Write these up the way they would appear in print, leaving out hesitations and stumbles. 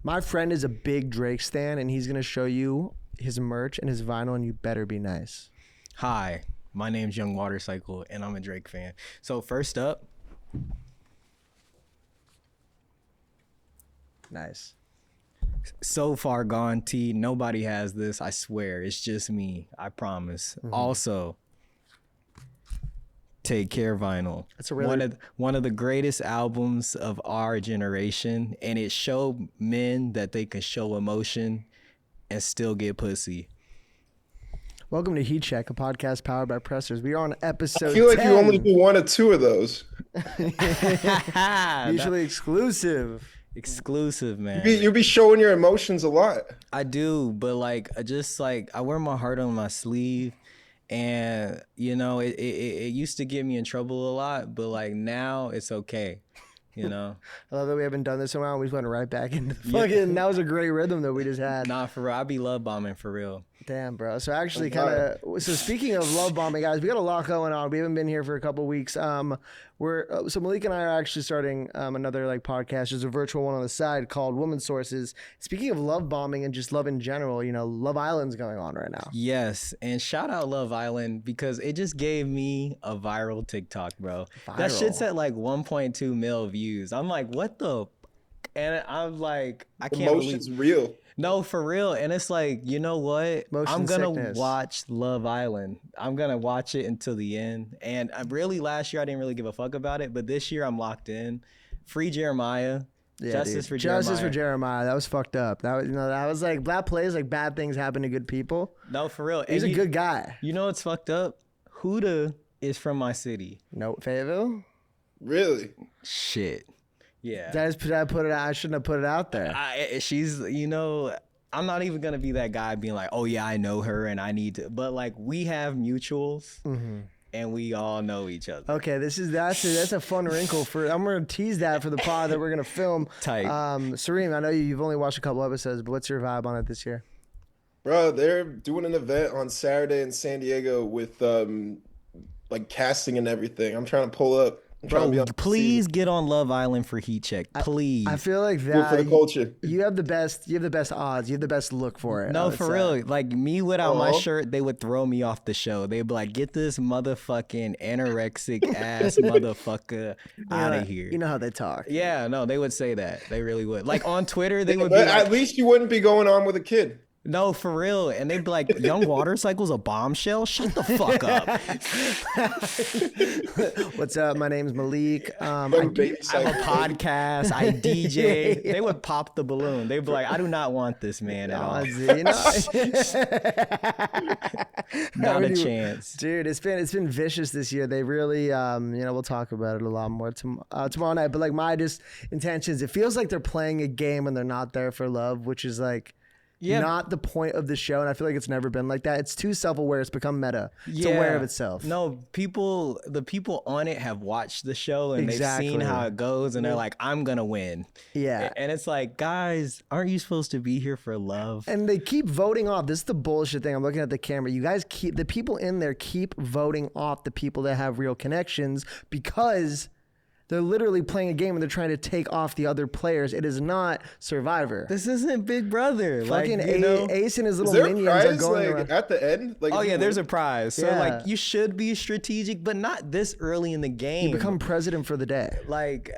My friend is a big Drake stan, and he's gonna show you his merch and his vinyl, and you better be nice. Hi, my name's Yungwatercycle, and I'm a Drake fan. So first up, Nice. So Far Gone T. Nobody has this. I swear, it's just me. I promise. Also, Take Care vinyl. That's a really one of the greatest albums of our generation, and it showed men that they can show emotion and still get pussy. Welcome to Heatcheck, a podcast powered by Pressers. We are on episode I feel like 10. you only do one or two of those. Mutually exclusive. Exclusive, man. You be showing your emotions a lot. I do, but like, I wear my heart on my sleeve, and you know, it used to get me in trouble a lot, but like now it's okay. You know, I love that we haven't done this in a while. We just went right back into the fucking. That was a great rhythm that we just had. Nah, for real. I be love bombing for real. Damn, bro. So actually, so speaking of love bombing, guys, we got a lot going on. We haven't been here for a couple weeks. So Malik and I are actually starting another like podcast, just a virtual one on the side called Women's Sources. Speaking of love bombing and just love in general, you know, Love Island's going on right now. Yes, and shout out Love Island because it just gave me a viral TikTok, bro. That shit's at like 1.2 mil views. I'm like, what the? And I'm like, I can't believe Emotion's real. No, for real. And it's like, you know what? I'm going to watch Love Island. I'm going to watch it until the end. And last year, I didn't really give a fuck about it. But this year, I'm locked in. Free Jeremiah. Yeah, Justice for Jeremiah. Justice for Jeremiah. That was fucked up. That was, you know, that was like, that plays like bad things happen to good people. No, for real. He's a good guy. You know what's fucked up? Huda is from my city. No, Fayetteville? Really? Shit. Yeah. I shouldn't have put it out there. She's, you know, I'm not even going to be that guy being like, oh yeah, I know her and I need to, but like we have mutuals and we all know each other. Okay. That's a fun wrinkle I'm going to tease that for the pod that we're going to film. Tight. Sareem, I know you've only watched a couple episodes, but what's your vibe on it this year? Bro, they're doing an event on Saturday in San Diego with like casting and everything. I'm trying to pull up. Bro, please get on Love Island for Heatcheck, please. I feel like that for the culture. You have the best odds. You have the best look for it. No, for real. Like me without my shirt, they would throw me off the show. They'd be like, "Get this motherfucking anorexic ass motherfucker out of here." You know how they talk. Yeah, no, they would say that. They really would. Like on Twitter, they would be like, like, at least you wouldn't be going on with a kid. No, for real. And they'd be like, Young Watercycle's a bombshell? Shut the fuck up. What's up? My name's Malik. I have a podcast. I DJ. They would pop the balloon. They'd be like, I do not want this man at all. You know? Not a chance. Dude, it's been vicious this year. They really, we'll talk about it a lot more tomorrow night. But like my intentions, it feels like they're playing a game when they're not there for love, which is like, not the point of the show, and I feel like it's never been like that. It's too self-aware. It's become meta. It's aware of itself. No, the people on it have watched the show and they've seen how it goes, and they're like, I'm gonna win. Yeah. And it's like, guys, aren't you supposed to be here for love? And they keep voting off. This is the bullshit thing. I'm looking at the camera. You guys the people in there keep voting off the people that have real connections because they're literally playing a game and they're trying to take off the other players. It is not Survivor. This isn't Big Brother. Fucking Ace and his little minions are going around. At the end? Like, oh yeah, there's a prize. So like you should be strategic, but not this early in the game. You become president for the day. Like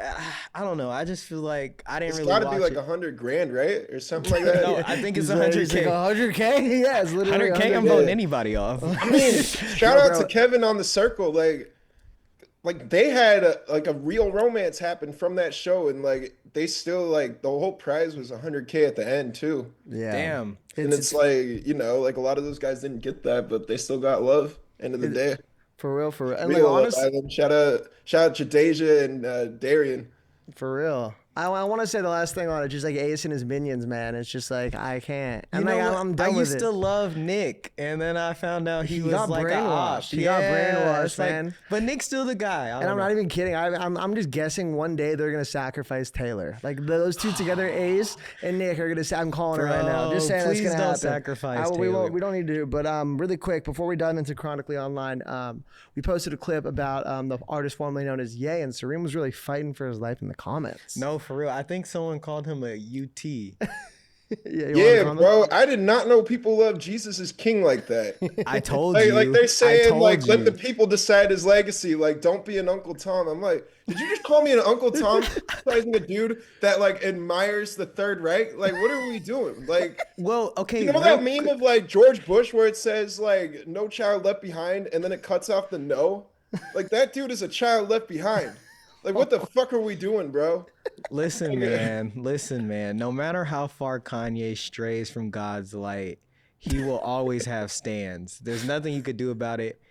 I don't know. I just feel like I didn't really watch it. It's got to be like $100,000, right? Or something like that. No, I think it's 100K. Like 100K? Yeah, it's literally 100K. I'm voting anybody off. I mean, shout out to Kevin on the Circle. Like they had a real romance happen from that show, and like they still like the whole prize was 100K at the end too. Yeah, damn. And it's like, you know, like a lot of those guys didn't get that, but they still got love. End of the day, for real. And real like honestly, shout out Jadeja and Darian. For real. I want to say the last thing on it, just like Ace and his minions, man. It's just like, I can't. I'm done with it. I used to love Nick, and then I found out he was like a op. He got brainwashed, man. Like, but Nick's still the guy. And I'm not even kidding. I'm just guessing one day they're going to sacrifice Taylor. Like those two together, Ace and Nick, are going to, I'm calling it right now. Just saying that's going to happen. Please don't sacrifice Taylor. We don't need to, but really quick, before we dive into Chronically Online, we posted a clip about the artist formerly known as Ye, and Sareem was really fighting for his life in the comments. No, for real. I think someone called him a UT. Yeah, bro. I did not know people love Jesus is king like that. I told you. Like they're saying, like, let the people decide his legacy. Like, don't be an Uncle Tom. I'm like, did you just call me an Uncle Tom? Criticizing a dude that like admires the Third Reich? Like, what are we doing? Like, well, okay. You know that meme of like George Bush where it says like "No child left behind" and then it cuts off the "no"? Like that dude is a child left behind. Like, what the fuck are we doing, bro? Listen, man. No matter how far Kanye strays from God's light, he will always have stands. There's nothing you could do about it.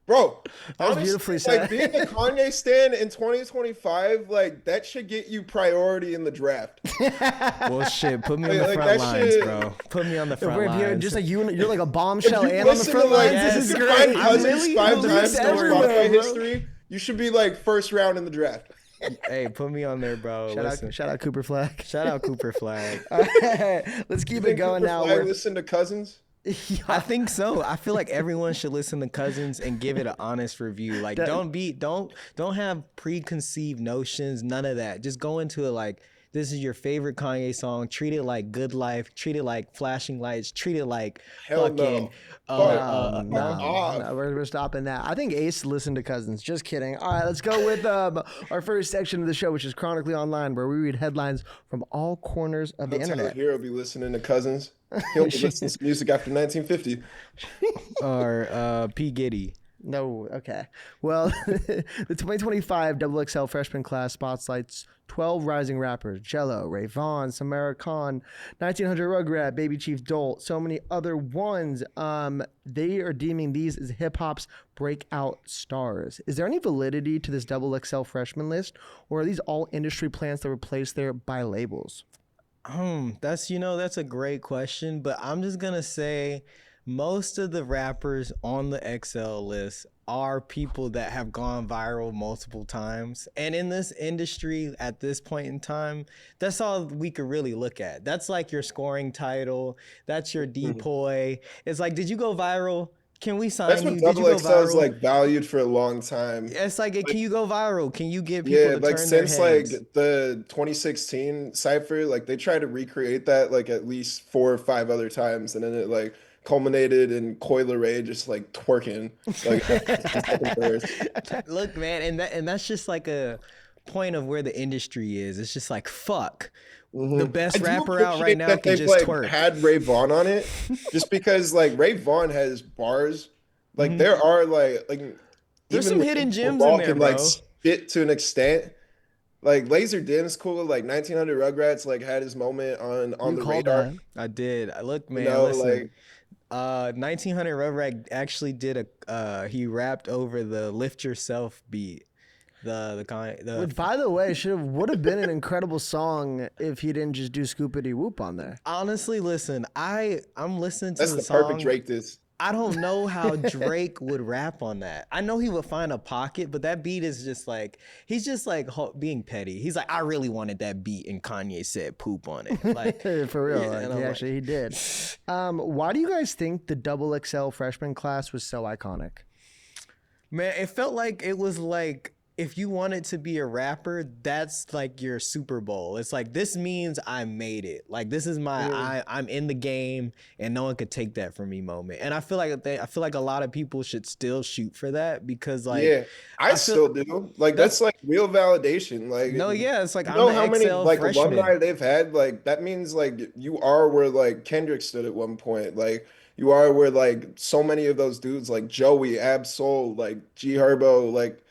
Bro, that was beautifully said. Like, being a Kanye stan in 2025, like, that should get you priority in the draft. Well, shit, put me on the front lines, bro. Put me on the front lines. Just like you're like a bombshell and on the front lines. This is great. Cousins 5 times in Spotify history. You should be like first round in the draft. Hey, put me on there, bro. Shout out Cooper Flag. Shout out Cooper Flag. All right, let's keep it going now. Listen to Cousins. I think so. I feel like everyone should listen to Cousins and give it an honest review. Like, don't have preconceived notions. None of that. Just go into it like this is your favorite Kanye song. Treat it like Good Life. Treat it like Flashing Lights. Treat it like fucking. No, we're stopping that. I think Ace listened to Cousins. Just kidding. All right, let's go with our first section of the show, which is Chronically Online, where we read headlines from all corners of the internet. Hero be listening to Cousins. He'll be listening to music after 1950. Or P. Giddy. No, okay. Well, the 2025 XXL Freshman Class spotlights 12 rising rappers: Jello, Ray Vaughn, Samara Khan, 1900 Rugrat, Baby Chief Dolt, so many other ones. They are deeming these as hip-hop's breakout stars. Is there any validity to this XXL freshman list, or are these all industry plants that were placed there by labels? That's a great question, but I'm just gonna say most of the rappers on the XL list are people that have gone viral multiple times. And in this industry at this point in time, that's all we could really look at. That's like your scoring title. That's your depoy. It's like, did you go viral? Can we sign you? That's what XXL is like valued for a long time. It's like, can you go viral? Can you get people to turn since their heads? Like the 2016 Cypher, like they tried to recreate that like at least 4 or 5 other times, and then it like culminated in Coil Ray just like twerking. Like, look, man, and that's just like a point of where the industry is. It's just like, fuck. The best rapper out right now can just twerk. Had Ray Vaughn on it, just because like Ray Vaughn has bars. Like there are like there's some hidden gems in there, can, bro. Like spit to an extent. Like Laser Dim's cool. Like 1900 Rugrats like had his moment on the radar. I did. Look, man. Listen. Like 1900 Rugrat actually did he rapped over the Lift Yourself beat. Which, by the way, would have been an incredible song if he didn't just do Scoopity Whoop on there. Honestly, listen, I'm listening to the song. Perfect Drake this. I don't know how Drake would rap on that. I know he would find a pocket, but that beat is just like, he's just like being petty. He's like, I really wanted that beat, and Kanye said poop on it. Like, for real, he did. Why do you guys think the XXL freshman class was so iconic? Man, it felt like it was like, if you wanted to be a rapper, that's like your Super Bowl. It's like, this means I made it. Like, this is my I'm in the game and no one could take that from me moment. And I feel like a lot of people should still shoot for that, because like I still do. Like that's like real validation. Like it's like, you know I'm how many like freshman. alumni they've had? Like that means like you are where like Kendrick stood at one point. Like you are where like so many of those dudes like Joey, Absol, like G Herbo, like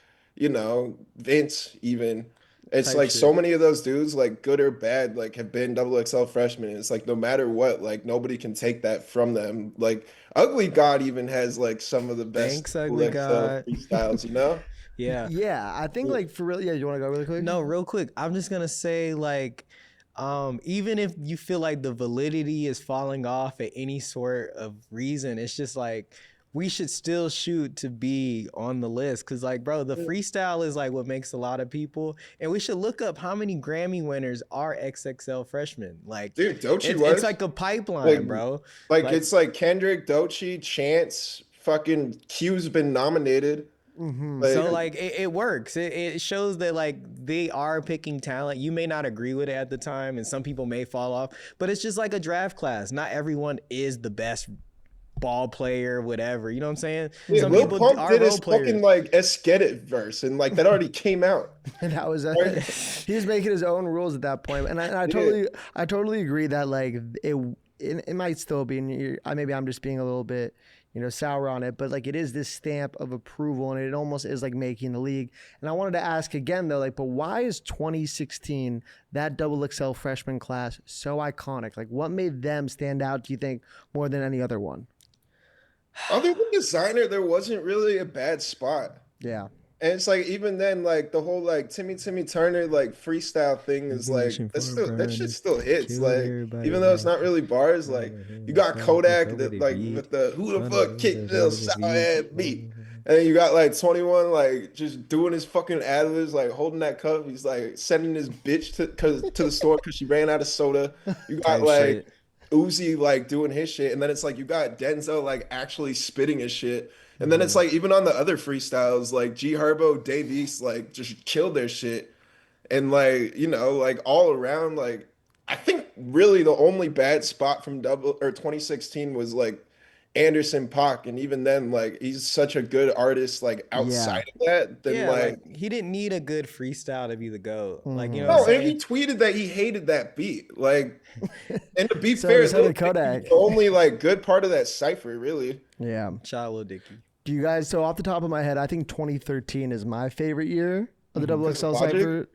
Vince even. It's type like shit. So many of those dudes, like good or bad, like have been XXL freshmen. It's like no matter what, like nobody can take that from them. Like Ugly God even has like some of the best Ugly God freestyles, Yeah, I think like for real. Yeah, you want to go really quick? No, real quick. I'm just gonna say like, even if you feel like the validity is falling off at any sort of reason, it's just like, we should still shoot to be on the list, because like, bro, the freestyle is like what makes a lot of people, and we should look up how many Grammy winners are XXL freshmen. Like, dude, Doechii it's like a pipeline, bro. Like it's like Kendrick, Doechii, Chance, fucking Q's been nominated. So like it works. It shows that like they are picking talent. You may not agree with it at the time, and some people may fall off, but it's just like a draft class. Not everyone is the best ball player, whatever. You know what I'm saying? Yeah, some Lil people Pump are did role his players. fucking like Get It verse, and like that already came out. And that was he was making his own rules at that point, and I totally agree that like it might still be. Maybe I'm just being a little bit sour on it, but like it is this stamp of approval, and it almost is like making the league. And I wanted to ask again though, like, but why is 2016 that XXL freshman class so iconic? Like, what made them stand out? Do you think more than any other one? Other than designer, there wasn't really a bad spot. Yeah. And it's like even then, like the whole like Timmy Turner like freestyle thing is like that shit still hits. Like even though it's not really bars, like you got Kodak that like with the who the fuck kicked this sour ass beat. And then you got like 21 like just doing his fucking ad-libs, like holding that cup. He's like sending his bitch to the store because she ran out of soda. You got like Uzi like doing his shit, and then it's like you got Denzel like actually spitting his shit, and then it's like even on the other freestyles like G Herbo, Dave East like just killed their shit, and like like all around like I think really the only bad spot from 2016 was like Anderson .Paak, and even then like he's such a good artist like outside of that then like he didn't need a good freestyle to be the GOAT. Like and he tweeted that he hated that beat like and to be fair so did Kodak. the only like good part of that cipher really. Yeah, shout out Lil Dicky. Do you guys, so off the top of my head, I think 2013 is my favorite year of the XXL cipher.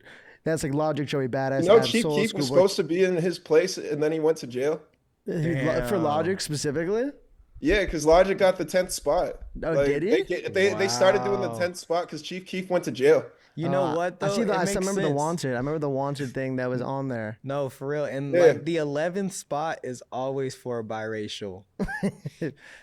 That's like Logic, Joey Badass. Chief Keef was supposed to be in his place and then he went to jail. For Logic specifically? Yeah, because Logic got the 10th spot. Oh, like, did he? They started doing the 10th spot because Chief Keef went to jail. You know what, though? I remember the Wanted. I remember the Wanted thing that was on there. No, for real. And like the 11th spot is always for biracial.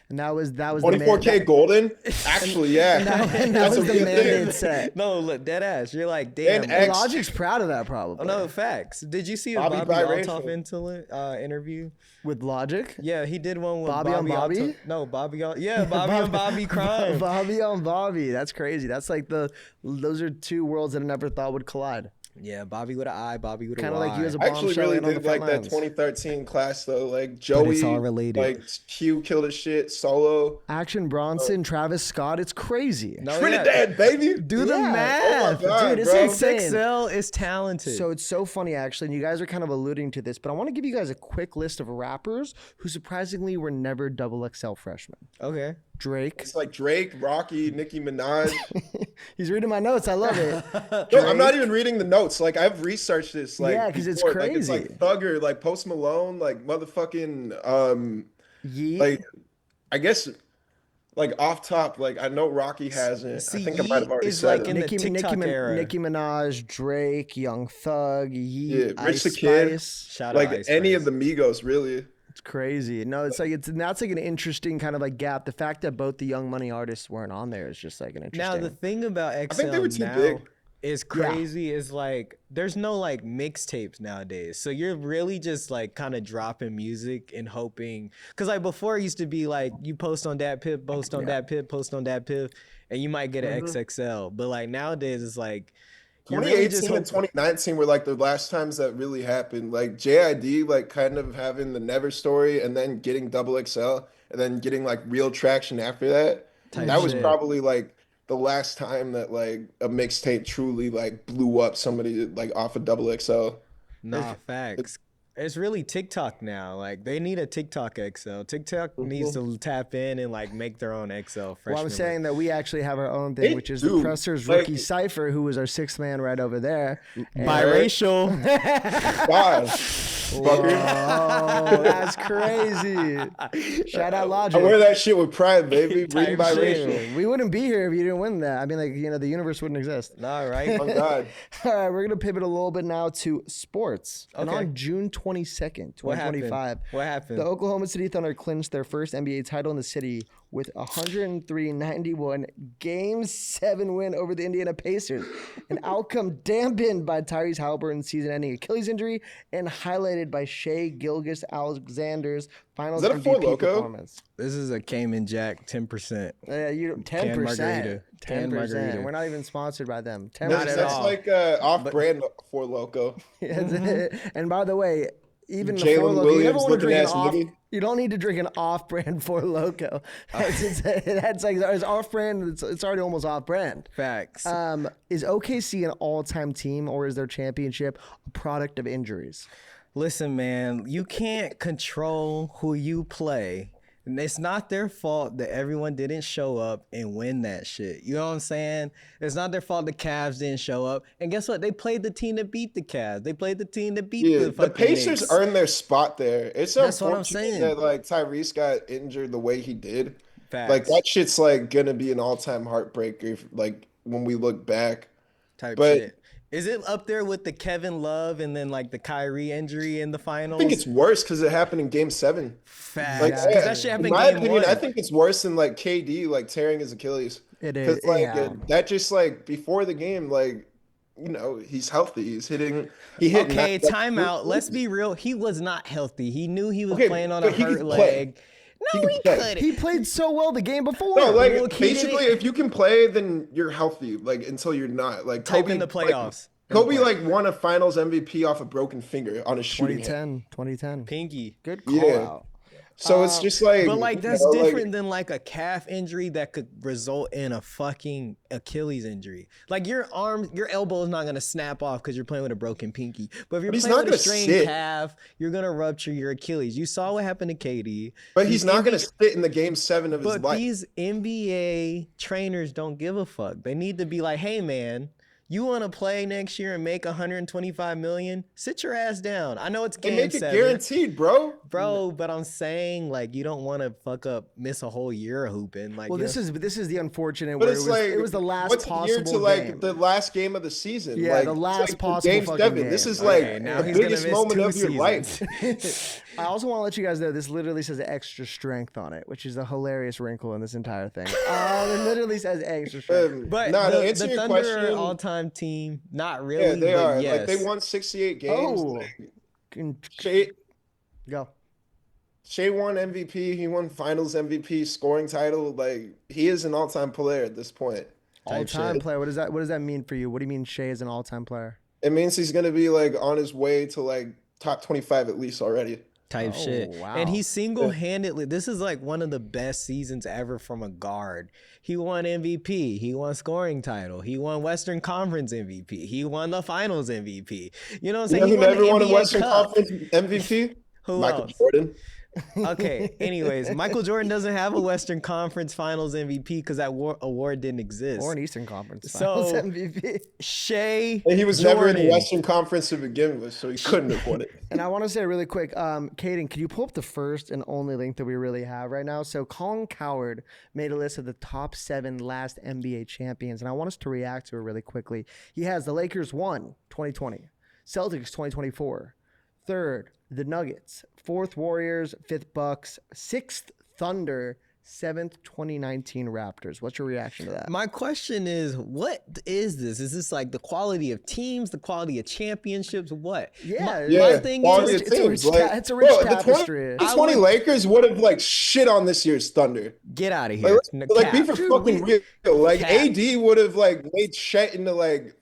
And that was 24K Golden? Actually, yeah. And that was the mandate set. No, look, dead ass. You're like, damn. And Logic's proud of that, probably. Oh, no, facts. Did you see a Bobby Altoff interview? With Logic? Yeah, he did one with Bobby on Bobby? No, Bobby on... Yeah, Bobby on Bobby crime. Bobby on Bobby. That's crazy. That's like those are two worlds that I never thought would collide. Yeah, Bobby with an I, Bobby with a Y. Kind of like you as a I actually really did like that 2013 class though. Like Joey, it's all related. Like Q killed his shit. Solo, Action Bronson, Travis Scott. It's crazy. No, Trinidad, baby. Do the math, God, dude. It's insane. XXL is talented. So it's so funny actually, and you guys are kind of alluding to this, but I want to give you guys a quick list of rappers who surprisingly were never XXL freshmen. Okay. Drake. It's like Drake, Rocky, Nicki Minaj. He's reading my notes. I love it. No, I'm not even reading the notes. Like I've researched this. Like yeah, because it's crazy. Like, it's like Thugger, like Post Malone, like motherfucking Yeet. Like I guess like off top, like I know Rocky hasn't. I think I might have already said like in it. the TikTok era. Nicki Minaj, Drake, Young Thug, Yeet, yeah, Rich the Kid. Shout like out any of the Migos, really. It's crazy. No, it's like that's like an interesting kind of like gap. The fact that both the Young Money artists weren't on there is just like an interesting. Now the thing about XL I think they were too big. Is crazy is like there's no like mixtapes nowadays, so you're really just like kind of dropping music and hoping, because like before it used to be like you post on that pip, post on that pip, post on that pip, and you might get an XXL, but like nowadays it's like 2018 and 2019 were like the last times that really happened. Like JID like kind of having the Never story and then getting XXL and then getting like real traction after that. That was probably like the last time that like a mixtape truly like blew up somebody like off of XXL. Nah, facts. It's really TikTok now. Like they need a TikTok XL. TikTok needs to tap in and like make their own XL. Well, I was saying that we actually have our own thing, which is the Presser's Rookie Cypher, who was our sixth man right over there. Biracial. Whoa, that's crazy. Shout out Logic. I wear that shit with pride, baby. Reem biracial. We wouldn't be here if you didn't win that. I mean, like, the universe wouldn't exist. Nah, right? Oh, God. All right, we're going to pivot a little bit now to sports. Okay. And on June 22nd, 2025, what happened? The Oklahoma City Thunder clinched their first NBA title in the city with a 103-91 Game 7 win over the Indiana Pacers, an outcome dampened by Tyrese Halliburton's season-ending Achilles injury and highlighted by Shai Gilgeous-Alexander's Finals MVP performance. This is a Cayman Jack 10%. Yeah, 10%. 10%. We're not even sponsored by them. 10%. That's like off-brand Four Loko. And by the way, even Jalen Williams looking ass nigga. You don't need to drink an off-brand Four Loko. That's like it's off-brand. It's already almost off-brand. Facts. Is OKC an all-time team, or is their championship a product of injuries? Listen, man, you can't control who you play. And it's not their fault that everyone didn't show up and win that shit. You know what I'm saying? It's not their fault the Cavs didn't show up. And guess what? They played the team that beat the Cavs. They played the team that beat the fucking Pacers Knicks. earned their spot there. It's That's what I'm saying. That like Tyrese got injured the way he did. Facts. Like that shit's like gonna be an all-time heartbreaker. Like when we look back, type shit. Is it up there with the Kevin Love and then like the Kyrie injury in the finals? I think it's worse because it happened in Game 7. Facts. Like, Because that shit happened in my Game opinion, 1. I think it's worse than like KD like tearing his Achilles. It is. Like that just like before the game, like he's healthy. He hit. Okay, timeout. Let's be real. He was not healthy. He knew he was playing on a hurt leg. No, he couldn't. He played so well the game before. No, like basically, if you can play, then you're healthy. Like until you're not. Like Kobe in the playoffs. Kobe like won a Finals MVP off a broken finger on a shooting. 2010. Pinky. Good call out. So it's just like, but like that's different than like a calf injury that could result in a fucking Achilles injury. Like your elbow is not gonna snap off because you're playing with a broken pinky. But if you're playing with a strained calf, you're gonna rupture your Achilles. You saw what happened to KD. But he's not gonna sit in the Game 7 of his life. But these NBA trainers don't give a fuck. They need to be like, hey man, you want to play next year and make $125 million? Sit your ass down. I know it's Game 7. Make it guaranteed, bro. But I'm saying like you don't want to miss a whole year of hooping. Like, well, this is the unfortunate. But where it was the last possible to like the last game of the season. Yeah, like, the last like possible Game 7. Game. This is like now the biggest moment of your life. I also want to let you guys know this literally says extra strength on it, which is a hilarious wrinkle in this entire thing. It literally says extra strength. But the Thunder are all-time team. Not really. Yeah, they are. Yes. Like they won 68 games. Oh, go. Shai won MVP. He won Finals MVP, scoring title. Like he is an all-time player at this point. All-time player. What does that mean for you? What do you mean Shai is an all-time player? It means he's gonna be like on his way to like top 25 at least already. Type shit. Wow. And he single-handedly, this is like one of the best seasons ever from a guard. He won MVP. He won scoring title. He won Western Conference MVP. He won the Finals MVP. You know what I'm saying? He never won a Western Conference MVP? Who Michael else? Jordan. Okay, anyways, Michael Jordan doesn't have a Western Conference Finals MVP because that award didn't exist. Or an Eastern Conference Finals MVP. Shai And he was never in the Western Conference to begin with, so he couldn't have won it. And I want to say really quick, Caden, can you pull up the first and only link that we really have right now? So Colin Cowherd made a list of the top 7 last NBA champions, and I want us to react to it really quickly. He has the Lakers 1, 2020, Celtics 2024, 3rd, the Nuggets, 4th Warriors, 5th Bucks, 6th Thunder, 7th 2019 Raptors. What's your reaction to that? My question is, what is this? Is this like the quality of teams, the quality of championships? What? My thing is, it's a rich tapestry. The 20 Lakers would have like shit on this year's Thunder. Get out of here. Like be for fucking real. Like AD would have like made Chet into like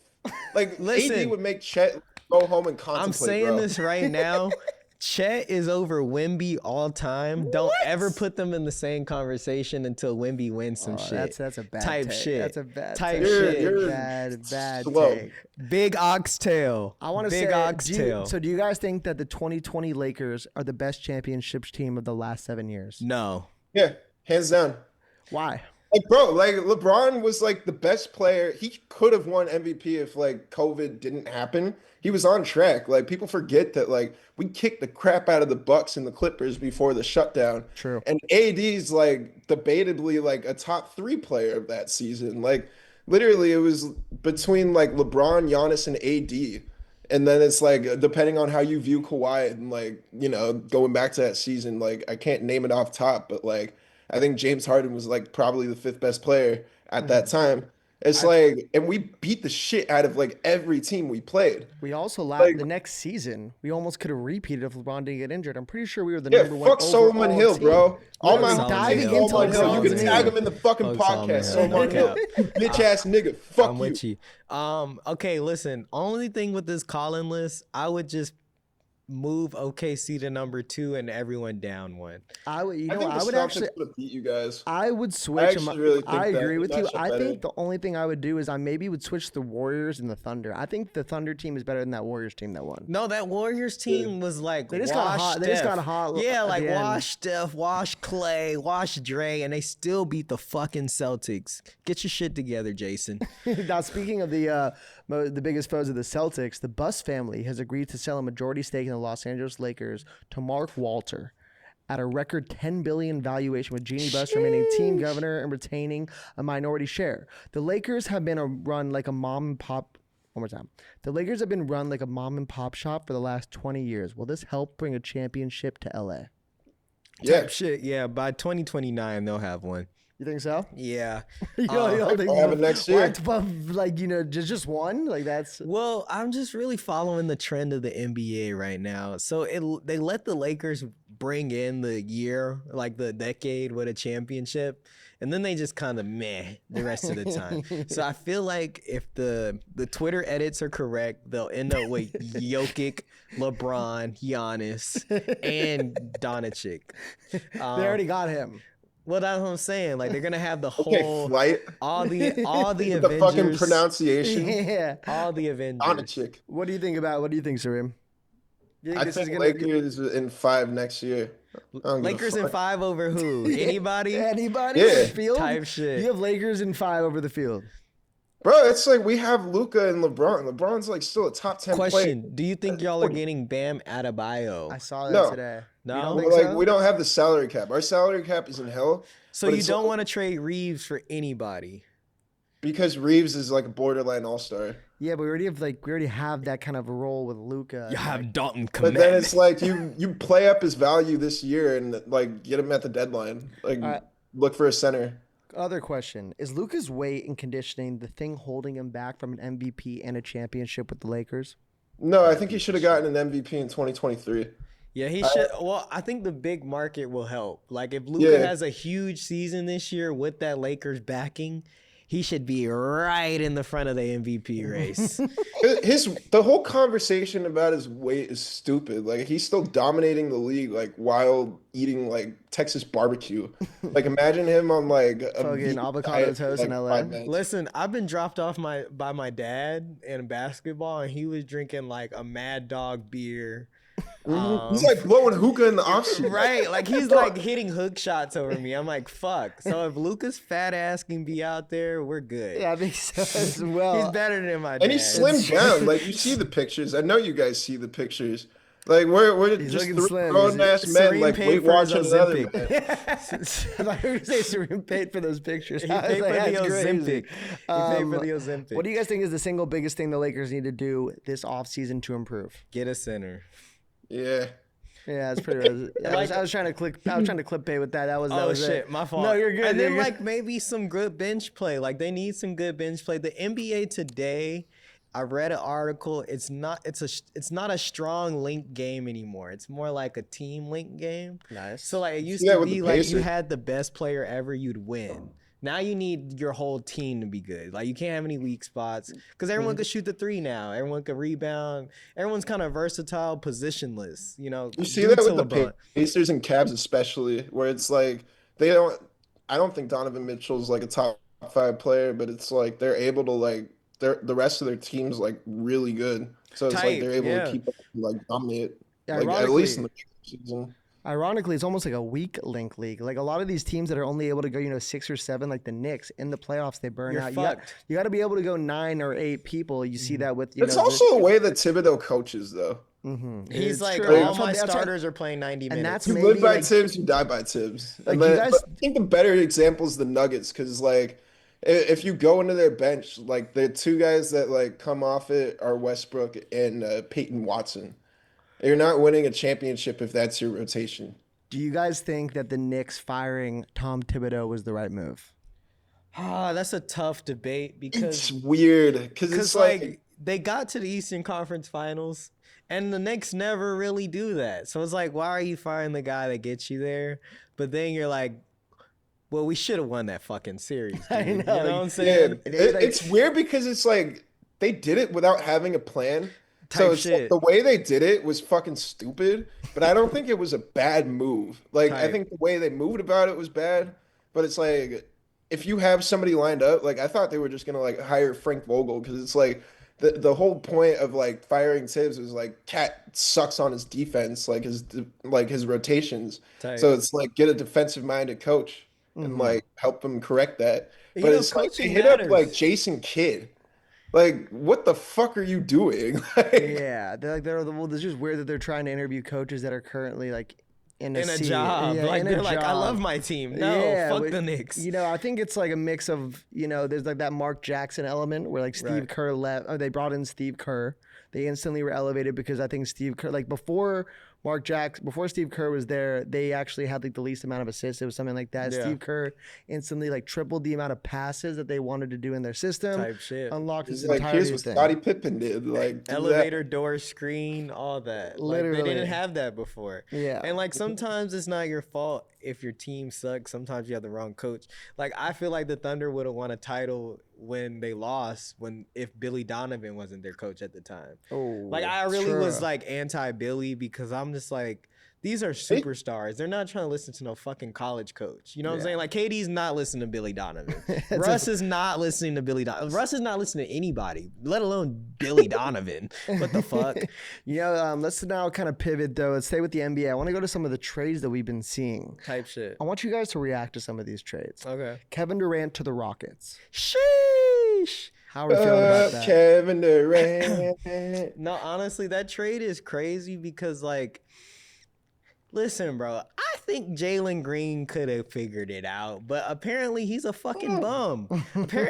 listen, AD would make Chet go home and contemplate. I'm saying this right now. Chet is over Wemby all time. Don't ever put them in the same conversation until Wemby wins some shit. That's a bad type take. shit. That's a bad type take. shit. You're bad slow. take. Big oxtail. I want to say, oxtail. So do you guys think that the 2020 Lakers are the best championships team of the last 7 years? No. Yeah, hands down. Why? Like, bro, like LeBron was like the best player. He could have won MVP if like COVID didn't happen. He was on track. Like people forget that like we kicked the crap out of the Bucks and the Clippers before the shutdown. True. And AD's like debatably like a top 3 player of that season. Like literally it was between like LeBron, Giannis, and AD. And then it's like depending on how you view Kawhi and like, you know, going back to that season, like I can't name it off top, but like I think James Harden was like probably the fifth best player at that time. It's like, and we beat the shit out of like every team we played. We also Like, the next season, we almost could have repeated if LeBron didn't get injured. I'm pretty sure we were the yeah, number one fuck Solomon overall Hill, team. bro. All my Solomon diving Hill. into Solomon Hill. You can LeBron's tag name. him in the fucking Fuck podcast. Solomon Solomon Hill. Hill, you bitch ass nigga. Fuck I'm you. with you. Okay, listen. Only thing with this Colin list, I would just move OKC to number 2 and everyone down 1. I would, I think I the would Celtics actually. would have beat you guys. I would switch. actually really think I that agree with they you. match up I better. think the only thing I would do is I maybe would switch the Warriors and the Thunder. I think the Thunder team is better than that Warriors team that won. No, that Warriors team was like They just got hot. They just got hot. Yeah, at like the end. wash Steph, wash Clay, wash Dre, and they still beat the fucking Celtics. Get your shit together, Jason. Now, speaking of the biggest foes of the Celtics, the Buss family has agreed to sell a majority stake in the Los Angeles Lakers to Mark Walter at a record $10 billion valuation, with Jeannie Buss remaining team governor and retaining a minority share. The Lakers have been run like a mom and pop. One more time. The Lakers have been run like a mom and pop shop for the last 20 years. Will this help bring a championship to LA? Yeah. Type shit. Yeah, by 2029 they'll have one. You think so? Yeah. You don't think I'll have it next year. Like, just one? Like, that's. Well, I'm just really following the trend of the NBA right now. So they let the Lakers bring in the year, like the decade with a championship, and then they just kind of meh the rest of the time. So I feel like if the Twitter edits are correct, they'll end up with Jokic, LeBron, Giannis, and Doncic. They already got him. Well, that's what I'm saying. Like, they're gonna have the whole Flight. all the The Avengers, fucking pronunciation. Yeah. all the Avengers. Doncic. What do you think, Sareem? You I this think is gonna Lakers in 5 next year. I don't give a Lakers in fuck. 5 over who? Anybody? Anybody? Yeah. In the field? Type shit. You have Lakers in 5 over the field. Bro, it's like we have Luka and LeBron. LeBron's like still a top 10 player. Question: do you think y'all are getting Bam Adebayo? I saw that No. today. No? You don't But, think like so? we don't have the salary cap. Our salary cap is in hell. So but you it's don't like- want to trade Reeves for anybody? because Reeves is like a borderline all-star. Yeah, but we already have that kind of a role with Luka. You have Dalton But Kmet. then it's like you play up his value this year and like get him at the deadline. Like look for a center. Other question. Is Luka's weight and conditioning the thing holding him back from an MVP and a championship with the Lakers? No, I think he should have gotten an MVP in 2023. Yeah, he should. Well, I think the big market will help. Like, if Luka Yeah. has a huge season this year with that Lakers backing, he should be right in the front of the MVP race. The whole conversation about his weight is stupid. Like he's still dominating the league like while eating like Texas barbecue. Like imagine him on like a Fucking vegan avocado diet for, toast in like, LA. 5 minutes. Listen, I've been dropped off by my dad in basketball, and he was drinking like a Mad Dog beer. He's like blowing hookah in the offseason. Right, like he's like hitting hook shots over me. I'm like, fuck. So if Luka's fat ass can be out there, we're good. Yeah, I think so as well. He's better than my dad. And he slimmed down. Like you see the pictures. I know you guys see the pictures. Like we're He's just looking slim. grown ass men Sareem like paid weight for his watching another Ozempic. man. I thought you were going to say Sareem paid for those pictures. He I was paid for like, the that's crazy. Ozempic. He paid for the Ozempic. What do you guys think is the single biggest thing the Lakers need to do this offseason to improve? Get a center. Yeah. Yeah, that's pretty. I was trying to clickbait with that. That was shit, it. my fault. No, you're good. And then you're like maybe some good bench play. Like they need some good bench play. The NBA today, I read an article. It's not a strong link game anymore. It's more like a team link game. Nice. So like it used Yeah, to with be the like you Pacers. had the best player ever, you'd win. Now you need your whole team to be good. Like you can't have any weak spots because everyone could shoot the 3 now. Everyone could rebound. Everyone's kind of versatile, positionless. You know. You see due that to with the LeBron. Pacers and Cavs especially, where it's like I don't think Donovan Mitchell's like a top 5 player, but it's like they're able to like the rest of their team's like really good. So it's Tight, like they're able yeah. to keep up and like dominate. Yeah, Like at least in the season. Ironically, it's almost like a weak link league. Like a lot of these teams that are only able to go, 6 or 7, like the Knicks, in the playoffs they burn You're out. fucked. You got to be able to go 9 or 8 people. You see that with It's also a way that Thibodeau coaches though. He's It's like, true. all That's what- my that's what- starters are playing 90 and minutes. that's You maybe live by like, Thibs, you die by Thibs. Like, And you then- guys- but I think the better example is the Nuggets, because like if you go into their bench, like the 2 guys that like come off it are Westbrook and Peyton Watson. You're not winning a championship if that's your rotation. Do you guys think that the Knicks firing Tom Thibodeau was the right move? That's a tough debate because it's weird because it's like they got to the Eastern Conference Finals and the Knicks never really do that. So it's like, why are you firing the guy that gets you there? But then you're like, well, we should have won that fucking series. Dude. I know. You know what I'm saying? Yeah, it's weird because it's like they did it without having a plan. So it's like the way they did it was fucking stupid, but I don't think it was a bad move. Like I think the way they moved about it was bad, but it's like if you have somebody lined up, like I thought they were just gonna like hire Frank Vogel because it's like the whole point of like firing Thibs was like Cat sucks on his defense, like his rotations. So it's like get a defensive minded coach and like help them correct that. But it's like they hit up like Jason Kidd. Like, what the fuck are you doing? Yeah, well, it's just weird that they're trying to interview coaches that are currently like in a job. Yeah, like they're like, I love my team. No, fuck the Knicks. You know, I think it's like a mix of, you know, there's like that Mark Jackson element where like Steve Kerr left. They brought in Steve Kerr. They instantly were elevated because I think Steve Kerr, like before Steve Kerr was there, they actually had like the least amount of assists. It was something like that. Yeah. Steve Kerr instantly like tripled the amount of passes that they wanted to do in their system. Type shit. Unlocked this like, entire here's what Scottie Pippen did. Like elevator door screen, all that. Literally. Like, they didn't have that before. Yeah. And like sometimes it's not your fault if your team sucks. Sometimes you have the wrong coach. Like I feel like the Thunder would have won a title when they lost if Billy Donovan wasn't their coach at the time. Oh, like I really was like anti-Billy because I'm just like, these are superstars. They're not trying to listen to no fucking college coach. You know what I'm saying? Like KD's not listening to Billy Donovan. Russ is not listening to Billy Donovan. Russ is not listening to anybody, let alone Billy Donovan. What the fuck? You know, let's now kind of pivot though. Let's stay with the NBA. I want to go to some of the trades that we've been seeing. Type shit. I want you guys to react to some of these trades. Okay. Kevin Durant to the Rockets. Sheesh. How are we feeling about that? Kevin Durant. No, honestly, that trade is crazy because like, listen, bro, I think Jalen Green could have figured it out, but apparently he's a fucking bum.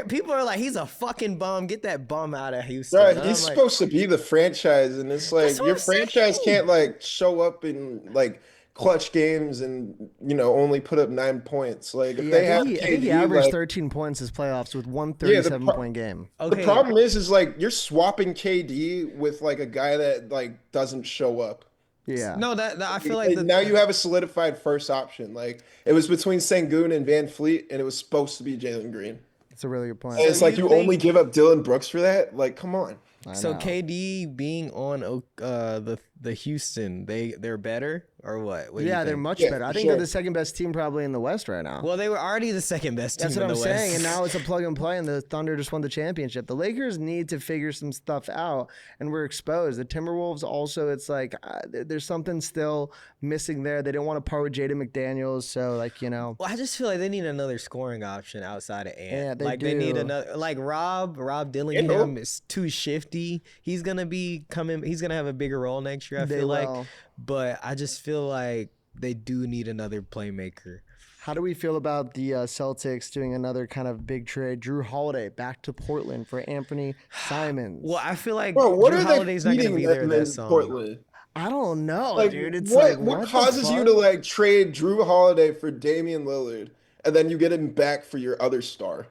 People are like, he's a fucking bum. Get that bum out of Houston. Right, he's supposed to be the franchise, and it's like your franchise can't like show up in like clutch games and, you know, only put up 9 points. Like if they have KD, I think he averaged 13 points his playoffs with one 37-point game. Okay. The problem is like you're swapping KD with like a guy that like doesn't show up. Yeah. No, that I feel like now you have a solidified first option. Like it was between Sengun and Van Fleet, and it was supposed to be Jalen Green. That's a really good point. And it's like you only give up Dylan Brooks for that. Like, come on. So KD being on the Houston, they're better or what? Yeah, they're much better. I think they're the second best team probably in the West right now. Well, they were already the second best team in the West. That's what I'm saying, and now it's a plug and play, and the Thunder just won the championship. The Lakers need to figure some stuff out, and we're exposed. The Timberwolves also, it's like there's something still missing there. They didn't want to part with Jaden McDaniels, so like, you know. Well, I just feel like they need another scoring option outside of Ant. Yeah, they need another, like Rob Dillingham is too shifty. He's gonna have a bigger role next year, I feel like. But I just feel like they do need another playmaker. How do we feel about the Celtics doing another kind of big trade? Drew Holiday back to Portland for Anthony Simons. Well, I feel like Drew Holiday's not going to be there that song. Portland? I don't know, like, dude. It's what causes you to like trade Drew Holiday for Damian Lillard and then you get him back for your other star?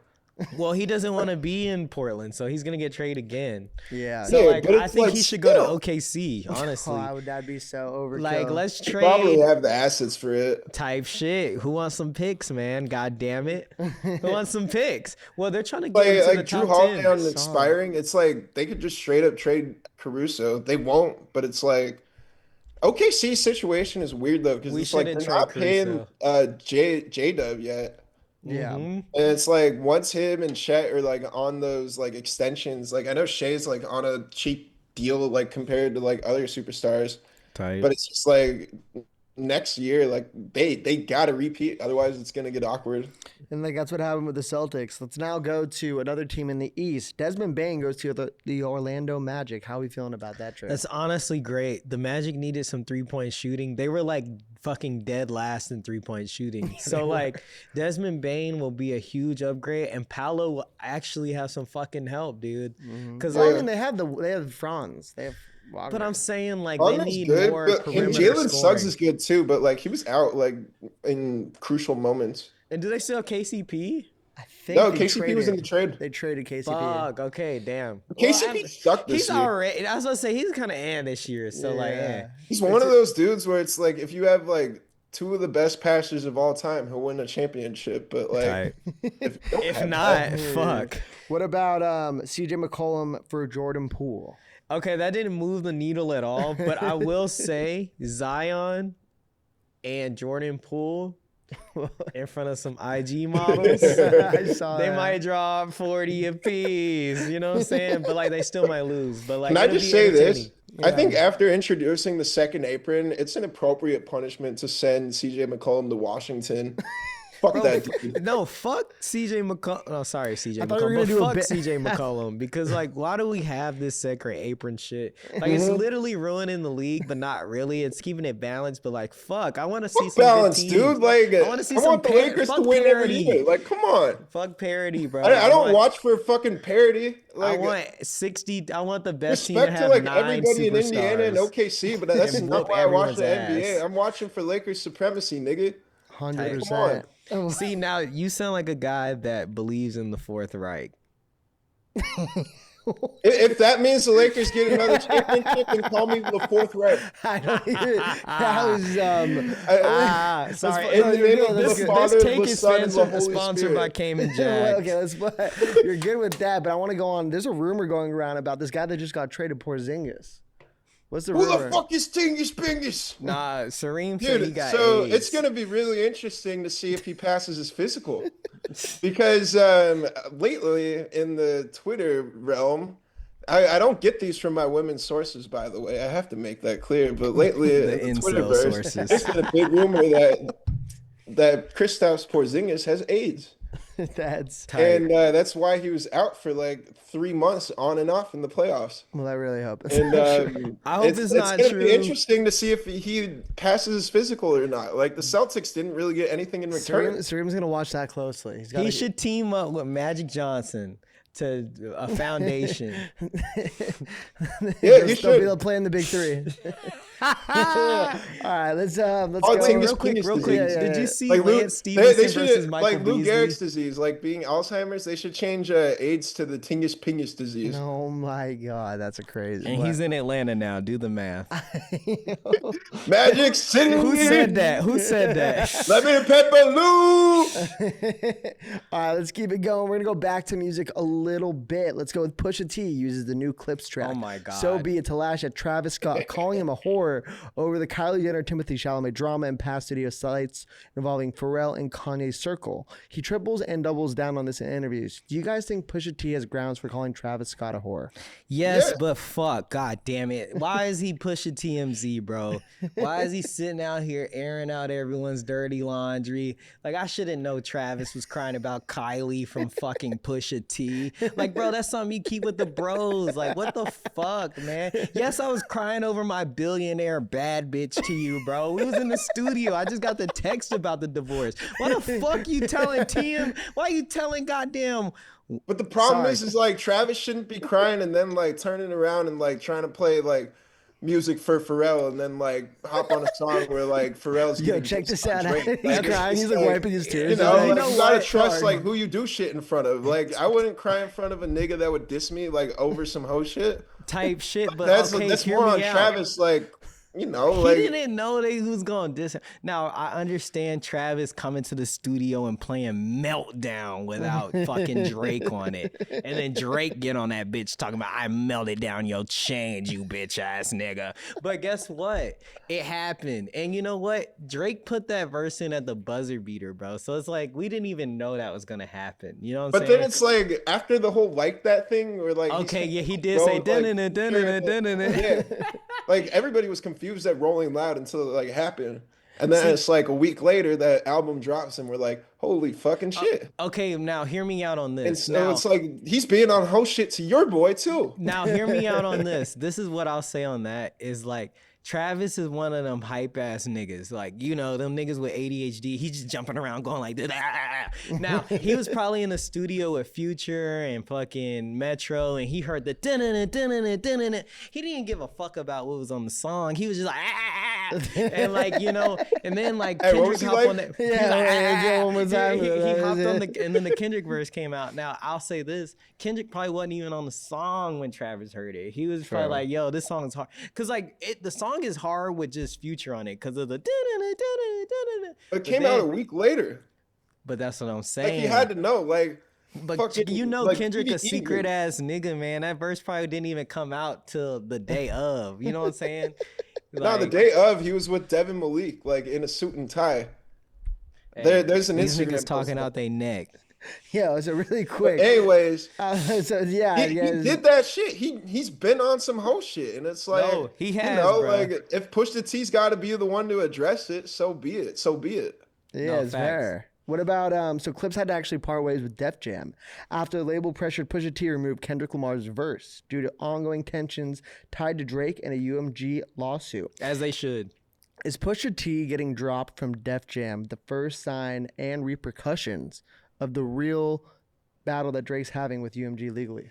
Well, he doesn't want to be in Portland, so he's gonna get traded again. Yeah. So like, I think he should go to OKC. Honestly, that'd be so overkill. Like, let's trade. Probably have the assets for it. Type shit. Who wants some picks, man? God damn it. Who wants some picks? Well, they're trying to get into the top Drew Holiday 10. on expiring. It's like they could just straight up trade Caruso. They won't, but it's like OKC's situation is weird though because it's like they're not paying J-Dub yet. Yeah. Mm-hmm. And it's like once him and Chet are like on those like extensions, like I know Shea's like on a cheap deal like compared to like other superstars. Type. But it's just like next year, like they gotta repeat, otherwise it's gonna get awkward. And like that's what happened with the Celtics. Let's now go to another team in the East. Desmond Bane goes to the Orlando Magic. How are we feeling about that trade? That's honestly great. The Magic needed some 3-point shooting. They were like fucking dead last in 3-point shooting. So like Desmond Bane will be a huge upgrade, and Paolo will actually have some fucking help, dude. Because they have Franz. They have But I'm saying like Wagner's they need good, more but, and perimeter Jalen scoring. Suggs is good too, but like he was out like in crucial moments. And do they still have KCP? I think No, KCP was in the trade. They traded KCP. Fuck. Okay, damn. KCP sucked this year. He's already. I was gonna say he's kind of this year. So he's one of those dudes where it's like if you have like two of the best passers of all time, he'll win a championship. But like, if not, fuck. What about CJ McCollum for Jordan Poole? Okay, that didn't move the needle at all. But I will say Zion and Jordan Poole in front of some IG models, they might drop 40 apiece. You know what I'm saying? But like, they still might lose. But like, can I just say this? Yeah. I think after introducing the second apron, it's an appropriate punishment to send CJ McCollum to Washington. Fuck that dude. No, fuck CJ McCollum. Oh, sorry, CJ McCollum. But fuck CJ McCollum because like, why do we have this second apron shit? Like, it's literally ruining the league, but not really. It's keeping it balanced, but like, fuck, I want to see some balance, dude. Like, I want to see some the Lakers to win every year. Like, come on. Fuck parity, bro. I don't watch for fucking parity. Like, I want 60. I want the best team to respect have to like 9 everybody in superstars. Indiana and OKC, but that's not why I watch the NBA. I'm watching for Lakers supremacy, nigga. 100%. See, now you sound like a guy that believes in the Fourth Reich. If that means the Lakers get another championship, then call me the Fourth Reich. I don't even. That was sorry. This take is sponsored by Cayman Jack. Okay, you're good with that, but I want to go on. There's a rumor going around about this guy that just got traded, Porzingis. What's the rumor? Who the fuck is Tingus Pingus? Nah, Sareem said he got so AIDS. It's gonna be really interesting to see if he passes his physical, because lately in the Twitter realm, I don't get these from my women's sources, by the way. I have to make that clear. But lately, in the Twitterverse, there's been a big rumor that Kristaps Porzingis has AIDS. That's tight. And that's why he was out for like 3 months on and off in the playoffs. Well, I really hope. And I hope it's not true. It's true. going to be interesting to see if he passes his physical or not. Like the Celtics didn't really get anything in return. Sareem's going to watch that closely. He should team up with Magic Johnson to a foundation. Yeah, he should be able to play in the big three. All right, let's go real quick. Yeah. Did you see like Lance Stevenson versus Michael like Lou Beasley? Gehrig's disease, like being Alzheimer's? They should change AIDS to the Tingus Pingus disease. Oh my god, that's a crazy. And he's in Atlanta now. Do the math. Magic City. Who said that? Let me pepper Lou. All right, let's keep it going. We're gonna go back to music a little bit. Let's go with Pusha T. Uses the new Clipse track. Oh my god. So Be It to lash at Travis Scott, calling him a whore over the Kylie Jenner Timothy Chalamet drama and past studio sites involving Pharrell and Kanye's circle. He triples and doubles down on this in interviews. Do you guys think Pusha T has grounds for calling Travis Scott a whore? Yes, but fuck, god damn it. Why is he Pusha TMZ, bro? Why is he sitting out here airing out everyone's dirty laundry? Like, I shouldn't know Travis was crying about Kylie from fucking Pusha T. Like, bro, that's something you keep with the bros. Like, what the fuck, man? Yes, I was crying over my billionaire bad bitch to you, bro. We was in the studio. I just got the text about the divorce. Why the fuck you telling TM? Why you telling goddamn? But the problem is like Travis shouldn't be crying and then like turning around and like trying to play like music for Pharrell and then like hop on a song where like Pharrell's check this out. He's like, crying. He's like wiping his tears. You know, like, you gotta trust like who you do shit in front of. Like I wouldn't cry in front of a nigga that would diss me like over some hoe shit type shit. But that's more on Travis. Like, you know, he didn't know they was going to diss him. Now, I understand Travis coming to the studio and playing Meltdown without fucking Drake on it. And then Drake get on that bitch talking about, I melted down your chains, you bitch ass nigga. But guess what? It happened. And you know what? Drake put that verse in at the buzzer beater, bro. So it's like, we didn't even know that was going to happen. You know what I'm saying? But then it's like, after the whole like that thing, where like... Okay, yeah, he did say... Yeah. Like, everybody was confused at Rolling Loud until it like happened, and then it's like a week later that album drops and we're like, holy fucking shit. Okay, now hear me out on this. And so now, it's like he's being on whole shit to your boy too. Now hear me out on this. This is what I'll say on that is like Travis is one of them hype ass niggas. Like, you know, them niggas with ADHD. He's just jumping around going like this. Now, he was probably in the studio with Future and fucking Metro, and he heard the dun-dun-dun-dun-dun-dun-dun. He didn't give a fuck about what was on the song. He was just like, and like, you know, and then like Kendrick hopped on that. He hopped on the, and then the Kendrick verse came out. Now, I'll say this. Kendrick probably wasn't even on the song when Travis heard it. He was probably like, yo, this song is hard. Because like, the song is hard with just Future on it because of the it came out a week later. But that's what I'm saying. Like, you had to know, like, but fucking, you know, like, Kendrick a secret ass nigga, man. That verse probably didn't even come out till the day of. You know what I'm saying? Like, no, the day of, he was with Devin Malik, like in a suit and tie. Hey, there's an these Instagram niggas talking out their neck. Yeah, it was a really quick. But anyways, so yeah, he did that shit. He's been on some whole shit, and it's like, no, he has, you know, bro. like if Pusha T's got to be the one to address it, so be it. So be it. Yeah, no, it's fair. What about so Clipse had to actually part ways with Def Jam after the label pressured Pusha T to remove Kendrick Lamar's verse due to ongoing tensions tied to Drake and a UMG lawsuit. As they should. Is Pusha T getting dropped from Def Jam the first sign and repercussions of the real battle that Drake's having with UMG legally?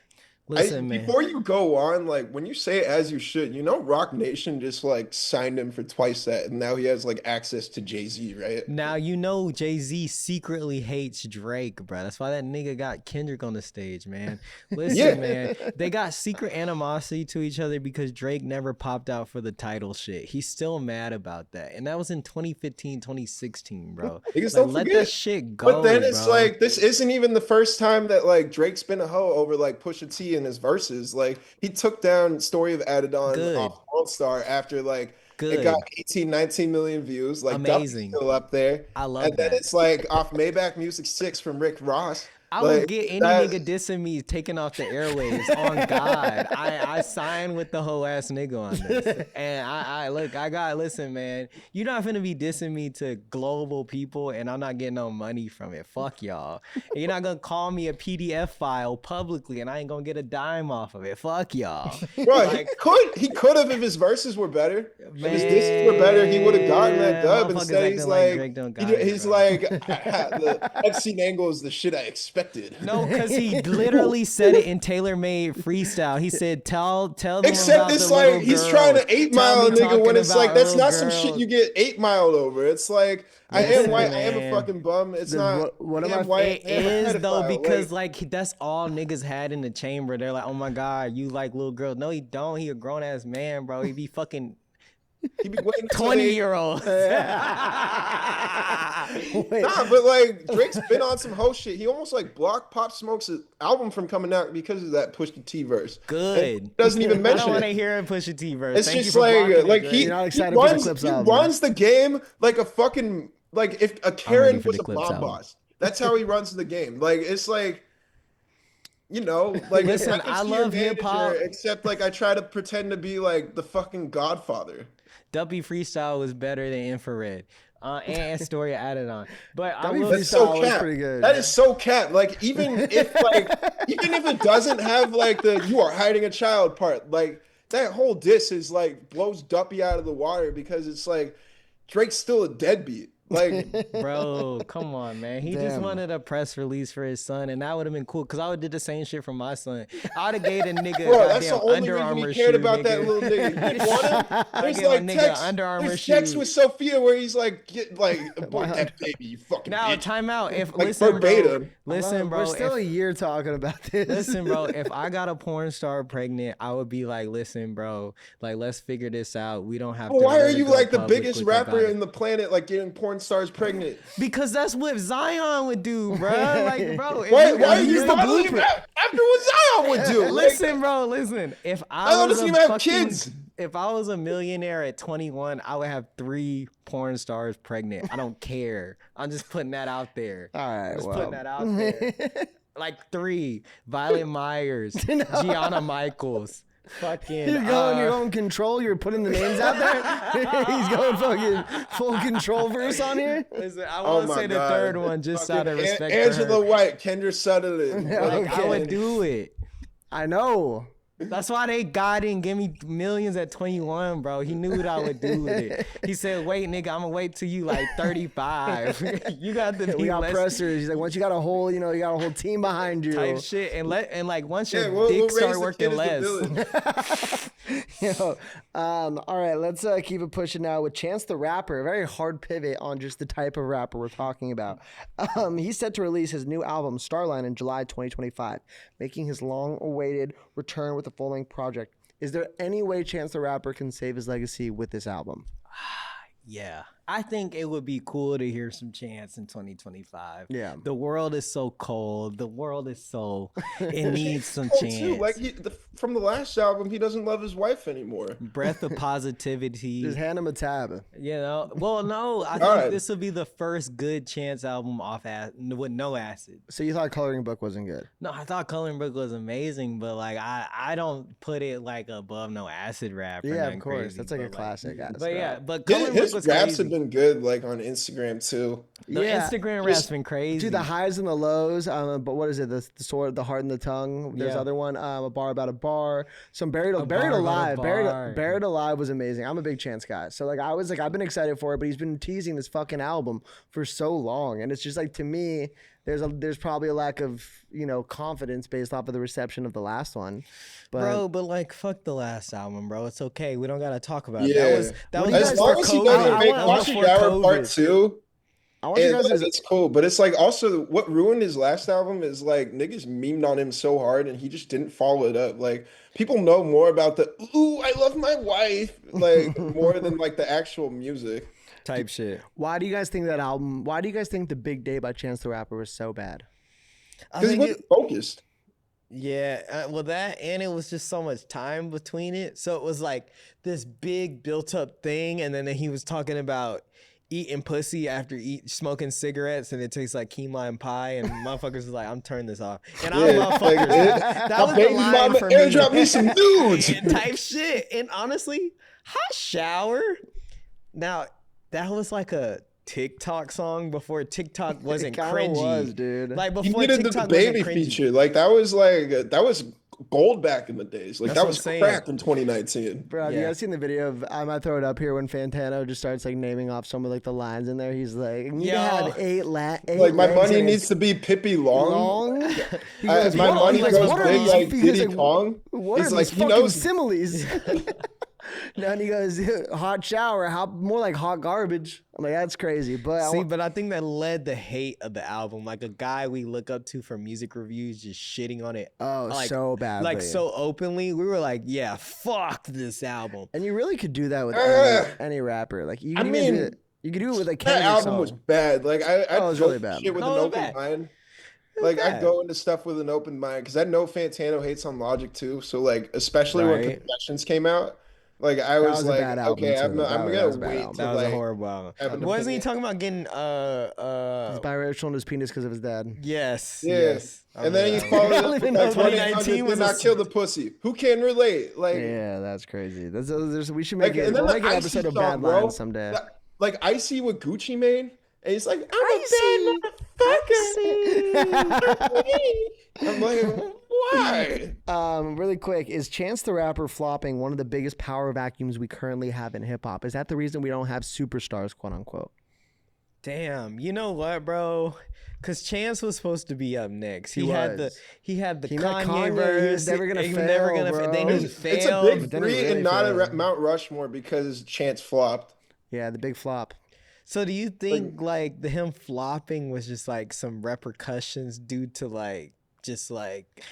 Listen, man. Before you go on, like when you say as you should, you know, Rock Nation just like signed him for twice that, and now he has like access to Jay-Z, right? Now you know Jay-Z secretly hates Drake, bro. That's why that nigga got Kendrick on the stage, man. Listen, man, they got secret animosity to each other because Drake never popped out for the title shit. He's still mad about that, and that was in 2015, 2016, bro. Like, let that shit go. But then it's like this isn't even the first time that like Drake's been a hoe over like Pusha T in his verses. Like he took down Story of Adidon off World Star after like it got 19 million views. Like amazing, still up there. I love and that. Then it's like off Maybach Music 6 from Rick Ross. I would get any nigga dissing me taken off the airwaves. On God, I sign with the whole ass nigga on this. And I listen, man. You're not finna be dissing me to global people, and I'm not getting no money from it. Fuck y'all. And you're not gonna call me a PDF file publicly, and I ain't gonna get a dime off of it. Fuck y'all. Bro, like, he could have if his verses were better. Man, if his discs were better, he would have gotten that dub. Instead, he's like the Epstein angle is the shit I expected. No, because he literally said it in tailor-made freestyle. He said, tell them except about it's the like little he's girl. trying to 8 Mile a nigga when it's like that's not some girl. shit you get 8 Mile over. It's like I am white, I am a fucking bum. It's not what am I white. It is though, because like that's all niggas had in the chamber. They're like, oh my God, you like little girls. No, he don't. He a grown ass man, bro. He be fucking he be waiting 20-year-old. Nah, but like Drake's been on some whole shit. He almost like blocked Pop Smoke's album from coming out because of that Pusha T verse. Good. And doesn't even mention I don't want to it. hear a Pusha T verse. It's Thank just you for like he runs the game like a fucking like if a Karen was a mob boss. That's how he runs the game. Like it's like, you know, like listen, I love hip hop, except like I try to pretend to be like the fucking Godfather. Duppy Freestyle was better than Infrared. And Story added on, but that's so cap. Pretty good. That is so cap. Like even if it doesn't have like the "you are hiding a child" part, like that whole diss is like blows Duppy out of the water because it's like Drake's still a deadbeat. Like, bro, come on, man. He just wanted a press release for his son, and that would have been cool. Cause I would have did the same shit for my son. I would have gave a nigga that's the only Under reason Armour he cared shoe, about nigga. that little nigga. There's like text with Sophia where he's like, "Get like abort that baby, you fucking now." Bitch. Time out. If like, listen, verbatim. Listen, bro. We're still a year talking about this. Listen, bro. If I got a porn star pregnant, I would be like, "Listen, bro. Like, let's figure this out. We don't have to." Why are you like the biggest rapper in the planet, like getting porn stars pregnant? Because that's what Zion would do, bro. Like, bro. Why are you modeling after what Zion would do? Listen, bro. Listen. If I was doesn't even have kids. If I was a millionaire at 21, I would have 3 porn stars pregnant. I don't care. I'm just putting that out there. All right, putting that out there. Like 3. Violet Myers, Gianna Michaels. Fucking you're going your own control. You're putting the names out there. He's going fucking full control verse on here. Listen, I want to say the third one just out of respect. Angela White, Kendra Sutherland. I would do it. I know. That's why they didn't give me millions at 21, bro. He knew what I would do with it. He said, wait, nigga, I'm gonna wait till you like 35. You got to be we got pressers. He's like, once you got a whole, you got a whole team behind you. Type shit. And like once your dick start working less. All right, let's keep it pushing now with Chance the Rapper. A very hard pivot on just the type of rapper we're talking about. He's set to release his new album, Starline, in July 2025, making his long-awaited return with a full-length project. Is there any way Chance the Rapper can save his legacy with this album? Yeah. I think it would be cool to hear some Chance in 2025. Yeah. The world is so cold. The world is so, it needs some Chance. Too. Like from the last album, he doesn't love his wife anymore. Breath of positivity. Just hand him a tab. Well, no, I think this will be the first good Chance album with no acid. So you thought Coloring Book wasn't good? No, I thought Coloring Book was amazing, but like I don't put it like above no acid rap. Yeah, of course. Crazy, that's like a classic. But Coloring Book was raps have been good, like on Instagram too. The Instagram rap's been crazy. Dude, the highs and the lows. But what is it? The sword, the heart and the tongue. There's other one. A bar about a bar. Some Buried Alive. Buried Alive was amazing. I'm a big Chance guy, so like I've been excited for it, but he's been teasing this fucking album for so long, and it's just like, to me, there's probably a lack of confidence based off of the reception of the last one. But like fuck the last album, bro. It's okay. We don't gotta talk about it. That was as long as he doesn't make Watch Shower Part 2. It's cool, but it's like also what ruined his last album is like niggas memed on him so hard and he just didn't follow it up. Like people know more about the "ooh, I love my wife" like more than like the actual music type shit. Why do you guys think The Big Day by Chance the Rapper was so bad? Because he wasn't focused. Yeah, well, that and it was just so much time between it, so it was like this big built-up thing, and then he was talking about eating pussy after smoking cigarettes, and it tastes like key lime pie, and motherfuckers was like, I'm turning this off. And I love fuckers. That was the line for me. Airdrop me some nudes. Type shit. And honestly, Hot Shower. Now, that was like a TikTok song before TikTok wasn't cringy. Was, dude. Like before he needed TikTok the baby wasn't cringy. feature. Like that was gold back in the days. Like that was crack in 2019. Bro, have you guys seen the video of, I might throw it up here, when Fantano just starts like naming off some of like the lines in there? He's like, you have eight like my money needs to be Pippi Long. My money goes big like Diddy Kong. He's like, he knows similes. No, and he goes, hot shower, more like hot garbage. I'm like, that's crazy. But but I think that led the hate of the album. Like a guy we look up to for music reviews just shitting on it. Oh, like, so badly. Like so openly. We were like, yeah, fuck this album. And you really could do that with any rapper. Like you could do it with like that album was bad. Like it was really bad. Shit with an open mind. Like I go into stuff with an open mind because I know Fantano hates on Logic too. So like especially when Confessions came out. Like I was like, okay, I'm gonna wait. That was a horrible album. Wasn't he talking about getting he's biracial in his penis because of his dad? Yes. And then he followed up with 2019 did not kill the pussy. Who can relate? Like yeah, that's crazy. We should make it. We'll make an episode of Bad Lines someday. Like Icy what Gucci made, and he's like, I'm a bad motherfucker. I'm like, why? Really quick, is Chance the Rapper flopping one of the biggest power vacuums we currently have in hip hop? Is that the reason we don't have superstars, quote unquote? Damn, you know what, bro? Because Chance was supposed to be up next. He had the Kanye verse. He was never gonna fail, bro. Then he failed. It's a big three and not a Mount Rushmore because Chance flopped. Yeah, the big flop. So do you think like him flopping was just like some repercussions due to like just like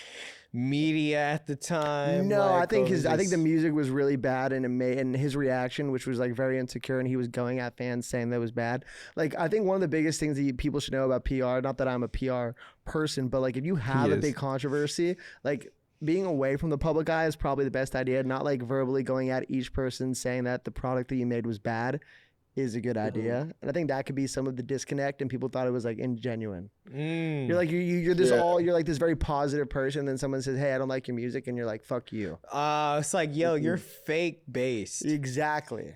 media at the time? No, like, I think the music was really bad, and his reaction, which was like very insecure, and he was going at fans saying that was bad. Like I think one of the biggest things that people should know about PR, not that I'm a PR person, but like if you have a big controversy, like being away from the public eye is probably the best idea. Not like verbally going at each person saying that the product that you made was bad is a good idea. And I think that could be some of the disconnect, and people thought it was like ingenuine. You're like you're like this very positive person, then someone says, hey, I don't like your music, and you're like, fuck you. It's like, yo, you're fake based. Exactly.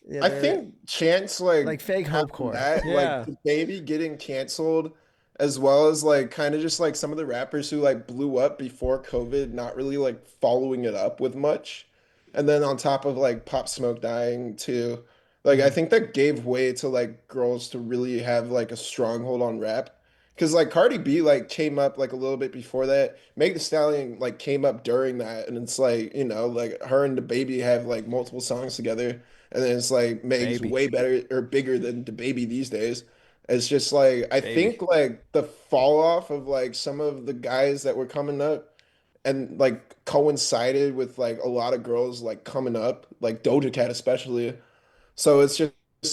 Yeah, I think Chance like fake hopecore. Like the baby getting canceled as well as like kind of just like some of the rappers who like blew up before COVID, not really like following it up with much. And then on top of like Pop Smoke dying too. Like I Mm, think that gave way to like girls to really have like a stronghold on rap. Cause like Cardi B like came up like a little bit before that. Meg Thee Stallion like came up during that, and it's like, like her and the baby have like multiple songs together. And then it's like Meg's baby, way better or bigger than the baby these days. It's just like I baby. think like the fall off of like some of the guys that were coming up and like coincided with like a lot of girls like coming up, like Doja Cat especially. So it's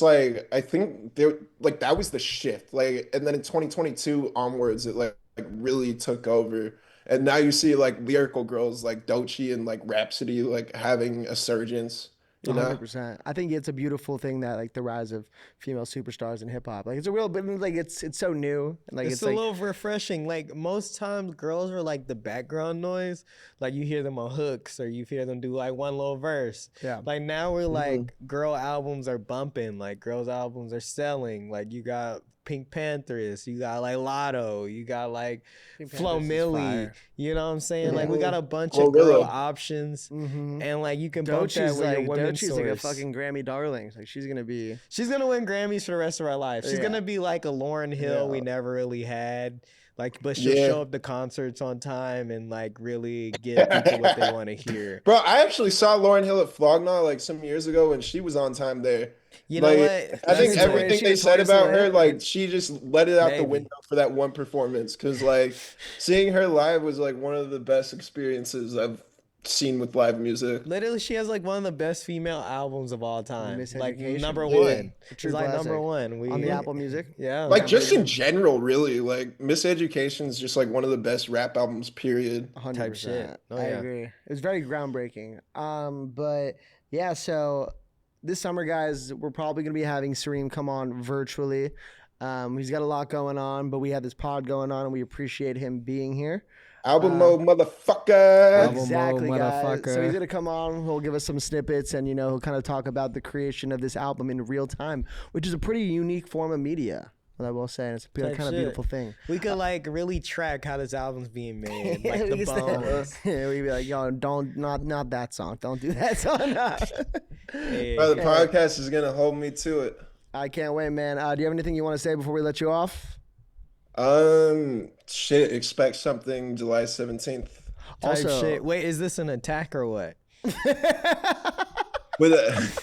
like I think there like that was the shift. Like and then in 2022 onwards it like really took over. And now you see like lyrical girls like Doechii and like Rhapsody like having a surgence, you know? 100%. I think it's a beautiful thing that like the rise of female superstars in hip hop. Like it's a real, but like it's so new and like It's it's a like little refreshing. Like most times, girls are like the background noise. Like you hear them on hooks, or you hear them do like one little verse. yeah. Like now we're Mhm. like girl albums are bumping. Like girls albums are selling. Like you got Pink Panthers, you got like Lotto, you got like Pink Flo Panthers is Milli. fire. You know what I'm saying? Like we got Mhm. a bunch of girl Glorilla. options, Mm-hmm. and like you can bump that with your women's Doechie's like a source. fucking Grammy darling. Like she's gonna be She's gonna win Grammys for the rest of her life. She's yeah gonna be like a Lauryn Hill we yeah. never really had. Like, but she'll Yeah. show up to concerts on time and like really give people what they want to hear. Bro, I actually saw Lauryn Hill at Flognaw like some years ago and she was on time there. You know Like, what? I think That's lit. everything She they was said twice about her, lit. like, she just let it out the Maybe. window for that one performance. Because, like, seeing her live was like one of the best experiences I've seen with live music. Literally, she has like one of the best female albums of all time. Like Miseducation. number Yeah. one. A true It's like number classic one. on the Apple Music. Yeah. Like, Yeah, just maybe in general, really. Like, Miseducation is just like one of the best rap albums, period. Type shit. 100%. Oh I yeah. agree. It was very groundbreaking. But yeah, so this summer, guys, we're probably gonna be having Sareem come on virtually. He's got a lot going on, but we have this pod going on, and we appreciate him being here. Album Uh, mode, motherfucker. Album mode, Exactly, guys. So he's motherfucker. gonna come on. He'll give us some snippets, and he'll kind of talk about the creation of this album in real time, which is a pretty unique form of media. I will say, and it's a Type kind of shit. beautiful thing. We could like really track how this album's being made, like We the used to- bones. We'd be like, yo, don't not that song. Don't do that song. Hey. Bro, the podcast is going to hold me to it. I can't wait, man. Do you have anything you want to say before we let you off? Shit, expect something July 17th. Type Also- shit. Wait, is this an attack or what? With a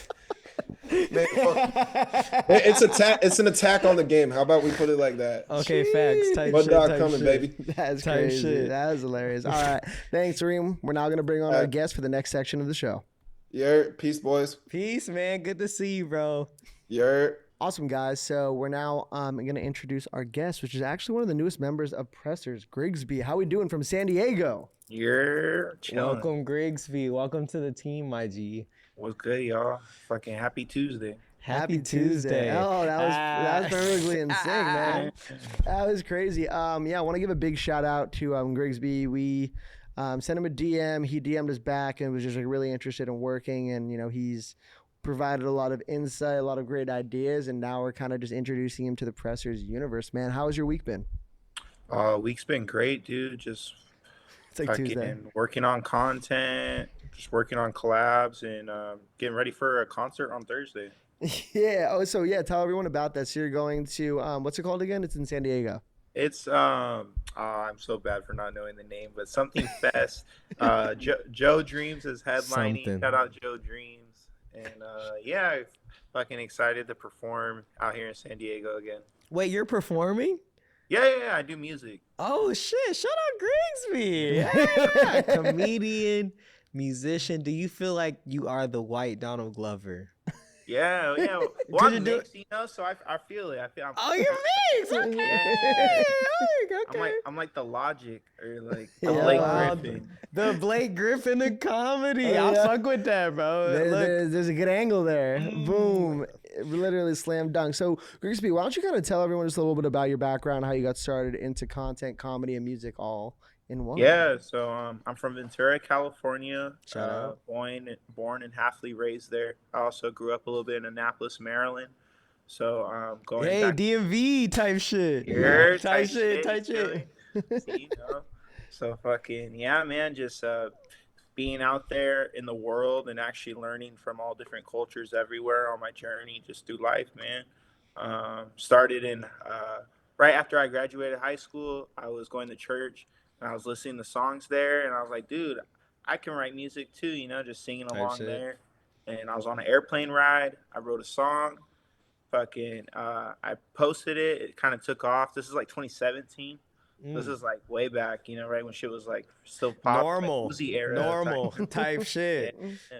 Man, fuck. It's an attack on the game. How about we put it like that? Okay, facts. Type Mud shit. dog Type coming, shit. baby. That's Type crazy. shit. That was hilarious. All right. Thanks, Reem. We're now going to bring on our guest for the next section of the show. Yeah, peace, boys. Peace, man. Good to see you, bro. Yeah. Awesome, guys. So we're now going to introduce our guest, which is actually one of the newest members of Pressers, Grigsb. How we doing from San Diego? You're chilling. Welcome, Grigsb. Welcome to the team, my G. What's good, y'all? Fucking happy Tuesday. Happy Tuesday. Oh, that was perfectly in sync, Ah. man. That was crazy. I want to give a big shout out to Grigsb. We sent him a DM. He DM'd us back and was just like really interested in working. And he's provided a lot of insight, a lot of great ideas. And now we're kind of just introducing him to the Pressers universe. Man, how has your week been? Week's been great, dude. Just It's like fucking Tuesday. working on content, just working on collabs, and getting ready for a concert on Thursday. Yeah. Oh, so yeah, tell everyone about that. So you're going to what's it called again? It's in San Diego. It's I'm so bad for not knowing the name, but something fest. Joe Dreams is headlining. Something. Shout out Joe Dreams, and yeah, fucking excited to perform out here in San Diego again. Wait, you're performing? Yeah, I do music. Oh, shit. Shout out Grigsby. Yeah. Comedian, musician. Do you feel like you are the white Donald Glover? Yeah. Well, Could you I'm do mixed, so I feel it. I'm Oh, you're mixed. Okay. Okay. I'm like the Logic or like Yeah. the Blake Wow. Griffin. The Blake Griffin of comedy. Oh, I'll yeah. fuck with that, bro. Look. There's a good angle there. Boom. Literally slam dunk. So, Grigsby, why don't you kind of tell everyone just a little bit about your background, how you got started into content, comedy, and music all in one? Yeah, so I'm from Ventura, California. Shout out. Born and halfly raised there. I also grew up a little bit in Annapolis, Maryland. So going hey, back DMV type shit. here, Type shit. See, So fucking yeah, man. Just being out there in the world and actually learning from all different cultures everywhere on my journey just through life, man. Started in right after I graduated high school. I was going to church and I was listening to songs there, and I was like, dude, I can write music too, just singing along there. And I was on an airplane ride. I wrote a song. Fucking, I posted it. It kind of took off. This is like 2017. This is like way back, right when shit was like still pop, normal, like Uzi era, normal type shit. Yeah.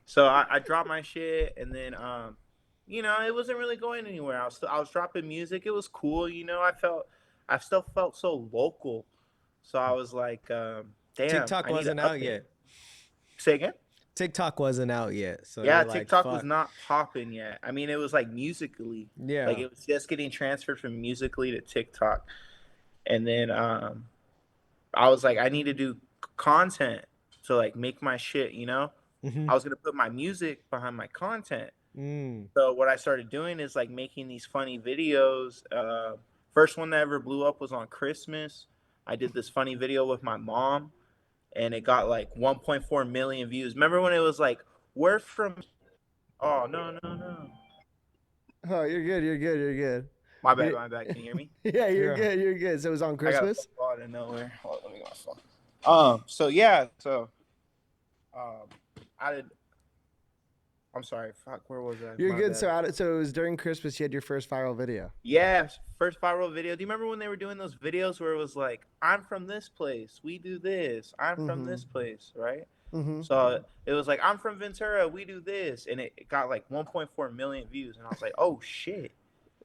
So I dropped my shit, and then it wasn't really going anywhere. I was dropping music. It was cool, I still felt so local. So I was like, damn. TikTok wasn't out yet. Say again? TikTok wasn't out yet. So yeah, TikTok was not popping yet. I mean, it was like Musically. Yeah. Like it was just getting transferred from Musically to TikTok. And then I was like, I need to do content to like make my shit, Mm-hmm. I was going to put my music behind my content. So what I started doing is like making these funny videos. First one that ever blew up was on Christmas. I did this funny video with my mom, and it got like 1.4 million views. Remember when it was like, we're from... Oh, no. Oh, you're good. My bad. Can you hear me? Yeah, you're good. So it was on Christmas? I got a phone out of nowhere. Hold on, let me get my phone. I'm sorry. Fuck, where was I? You're good. So it was during Christmas you had your first viral video. Yeah, first viral video. Do you remember when they were doing those videos where it was like, I'm from this place, we do this. I'm from this place, right? Mm-hmm. So it was like, I'm from Ventura, we do this. And it got like 1.4 million views. And I was like, oh, shit.